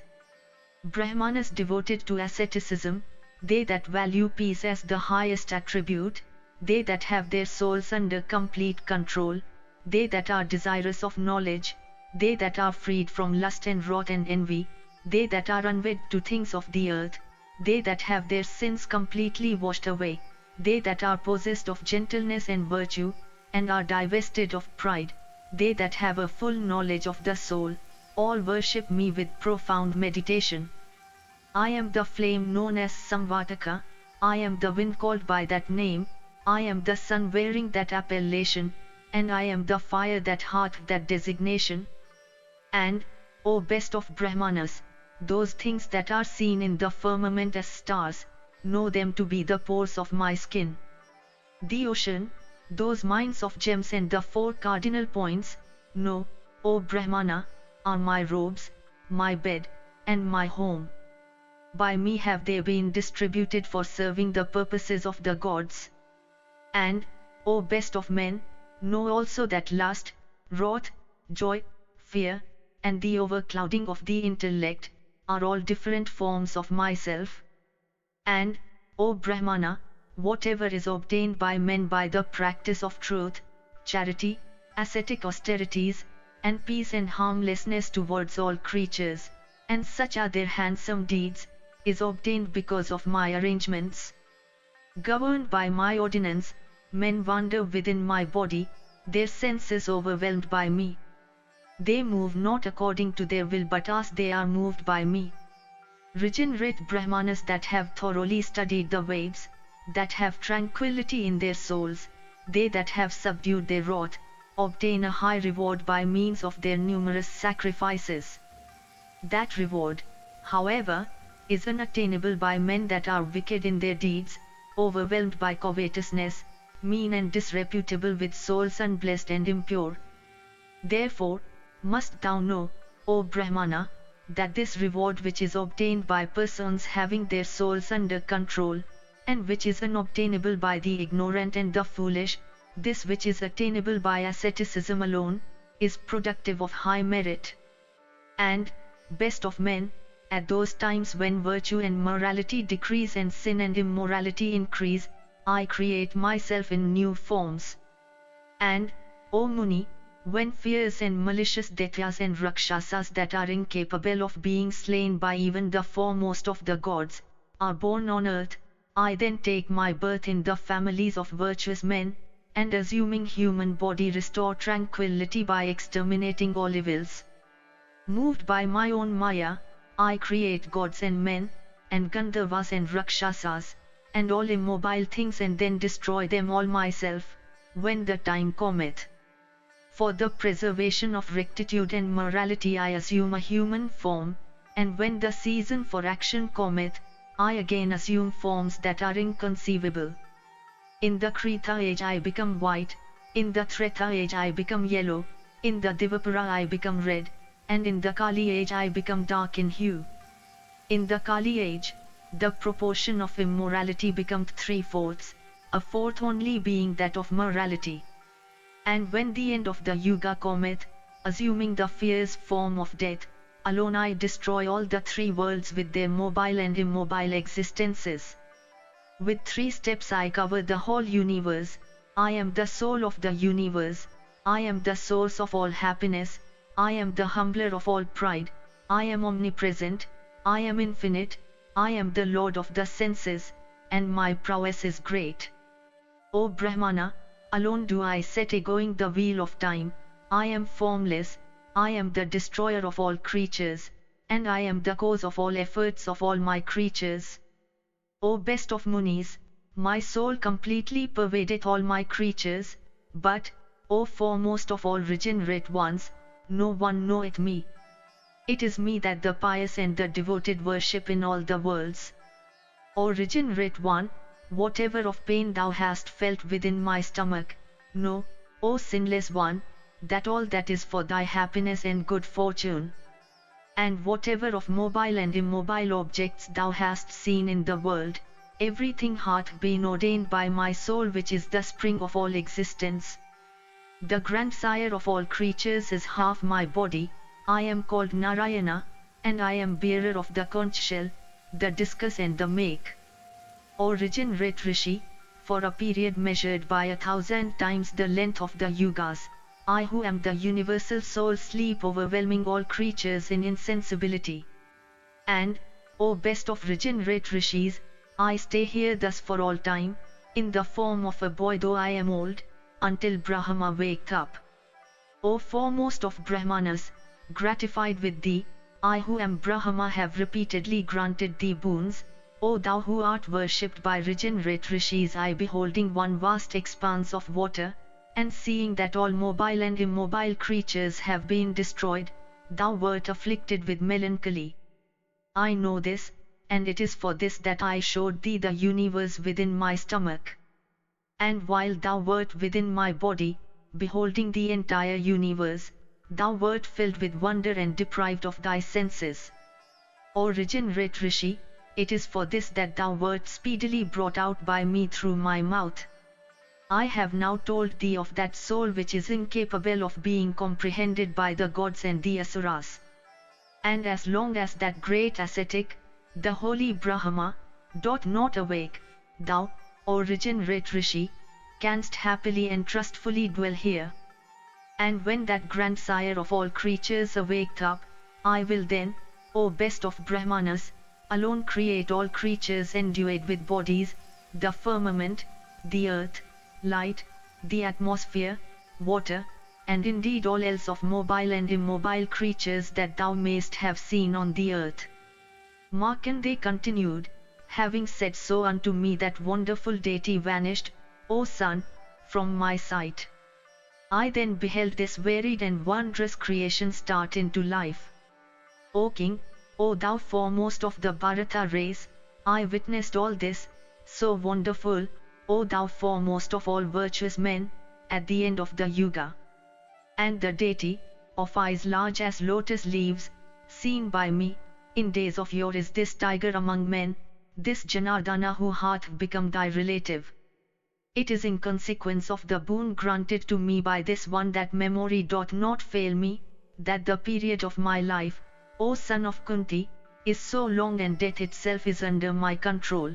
Brahmanas devoted to asceticism, they that value peace as the highest attribute, they that have their souls under complete control, they that are desirous of knowledge, they that are freed from lust and wrath and envy, they that are unwed to things of the earth, they that have their sins completely washed away, they that are possessed of gentleness and virtue, and are divested of pride, they that have a full knowledge of the soul, all worship me with profound meditation. I am the flame known as Samvataka, I am the wind called by that name, I am the sun wearing that appellation, and I am the fire that hath that designation. And, O best of Brahmanas, those things that are seen in the firmament as stars, know them to be the pores of my skin. The ocean, those mines of gems and the four cardinal points, know, O Brahmana, are my robes, my bed, and my home. By me have they been distributed for serving the purposes of the gods. And, O best of men, know also that lust, wrath, joy, fear, and the overclouding of the intellect, are all different forms of myself. And, O Brahmana, whatever is obtained by men by the practice of truth, charity, ascetic austerities, and peace and harmlessness towards all creatures, and such are their handsome deeds, is obtained because of my arrangements. Governed by my ordinance, men wander within my body, their senses overwhelmed by me. They move not according to their will but as they are moved by me. Regenerate Brahmanas that have thoroughly studied the Veds, that have tranquility in their souls, they that have subdued their wrath, obtain a high reward by means of their numerous sacrifices. That reward, however, is unattainable by men that are wicked in their deeds, overwhelmed by covetousness, mean and disreputable with souls unblessed and impure. Therefore, must thou know, O Brahmana, that this reward which is obtained by persons having their souls under control, and which is unobtainable by the ignorant and the foolish, this which is attainable by asceticism alone, is productive of high merit. And, best of men, at those times when virtue and morality decrease and sin and immorality increase, I create myself in new forms. And, O Muni, when fierce and malicious Daityas and Rakshasas that are incapable of being slain by even the foremost of the gods, are born on earth, I then take my birth in the families of virtuous men, and assuming human body restore tranquility by exterminating all evils. Moved by my own Maya, I create gods and men, and Gandharvas and Rakshasas, and all immobile things and then destroy them all myself, when the time cometh. For the preservation of rectitude and morality I assume a human form, and when the season for action cometh, I again assume forms that are inconceivable. In the Krita age I become white, in the Treta age I become yellow, in the Divapara I become red, and in the Kali age I become dark in hue. In the Kali age, the proportion of immorality becomes 3/4, a fourth only being that of morality. And when the end of the Yuga cometh, assuming the fierce form of death, alone I destroy all the three worlds with their mobile and immobile existences. With 3 steps I cover the whole universe, I am the soul of the universe, I am the source of all happiness, I am the humbler of all pride, I am omnipresent, I am infinite, I am the lord of the senses, and my prowess is great. O Brahmana, alone do I set a-going the wheel of time, I am formless, I am the destroyer of all creatures, and I am the cause of all efforts of all my creatures. O best of Munis, my soul completely pervadeth all my creatures, but, O foremost of all regenerate ones, no one knoweth me. It is me that the pious and the devoted worship in all the worlds. O regenerate one, whatever of pain thou hast felt within my stomach, know, O sinless one, that all that is for thy happiness and good fortune. And whatever of mobile and immobile objects thou hast seen in the world, everything hath been ordained by my soul, which is the spring of all existence. The grandsire of all creatures is half my body. I am called Narayana, and I am bearer of the conch shell, the discus and the make. O regenerate Rishi, for a period measured by 1,000 times the length of the yugas, I who am the universal soul sleep overwhelming all creatures in insensibility. And, O best of regenerate Rishis, I stay here thus for all time, in the form of a boy though I am old, until Brahma wake up. O foremost of Brahmanas, gratified with thee, I who am Brahma have repeatedly granted thee boons. O thou who art worshipped by regenerate Rishis, I beholding one vast expanse of water, and seeing that all mobile and immobile creatures have been destroyed, thou wert afflicted with melancholy. I know this, and it is for this that I showed thee the universe within my stomach. And while thou wert within my body, beholding the entire universe, thou wert filled with wonder and deprived of thy senses. O regenerate Rishi, it is for this that thou wert speedily brought out by me through my mouth. I have now told thee of that soul which is incapable of being comprehended by the gods and the asuras. And as long as that great ascetic, the holy Brahma, doth not awake, thou, O regenerate Rishi, canst happily and trustfully dwell here. And when that grandsire of all creatures awaked up, I will then, O best of Brahmanas, alone create all creatures endued with bodies, the firmament, the earth, light, the atmosphere, water, and indeed all else of mobile and immobile creatures that thou mayst have seen on the earth. Markandeya continued, having said so unto me, that wonderful deity vanished, O son, from my sight. I then beheld this varied and wondrous creation start into life. O king, O thou foremost of the Bharata race, I witnessed all this, so wonderful, O thou foremost of all virtuous men, at the end of the yuga. And the deity, of eyes large as lotus leaves, seen by me, in days of yore, is this tiger among men, this Janardana who hath become thy relative. It is in consequence of the boon granted to me by this one that memory doth not fail me, that the period of my life, O son of Kunti, is so long and death itself is under my control.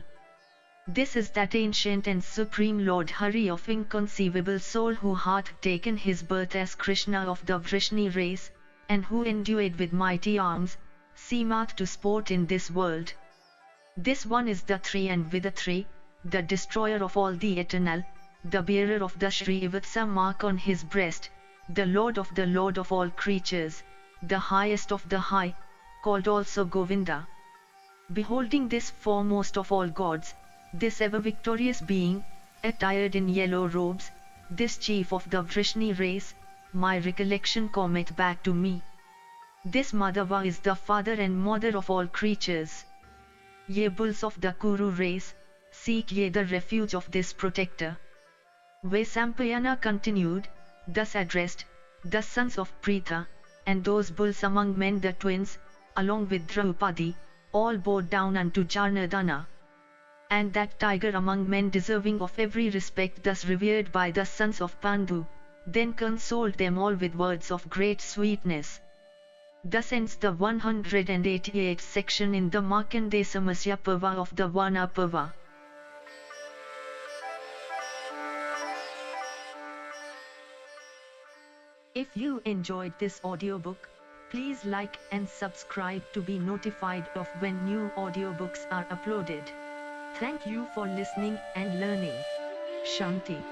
This is that ancient and supreme Lord Hari of inconceivable soul who hath taken his birth as Krishna of the Vrishni race, and who endued with mighty arms, seemeth to sport in this world. This one is the three and with the three, the destroyer of all the eternal, the bearer of the Srivatsa mark on his breast, the Lord of all creatures, the highest of the high, called also Govinda. Beholding this foremost of all gods, this ever victorious being, attired in yellow robes, this chief of the Vrishni race, my recollection cometh back to me. This Madhava is the father and mother of all creatures. Ye bulls of the Kuru race, seek ye the refuge of this protector. Vaisampayana continued, thus addressed, the sons of Pritha, and those bulls among men the twins, along with Draupadi, all bowed down unto Janardana. And that tiger among men deserving of every respect, thus revered by the sons of Pandu, then consoled them all with words of great sweetness. Thus ends the 188th section in the Markandeya Samasya Parva of the Vana Parva. If you enjoyed this audiobook, please like and subscribe to be notified of when new audiobooks are uploaded. Thank you for listening and learning. Shanti.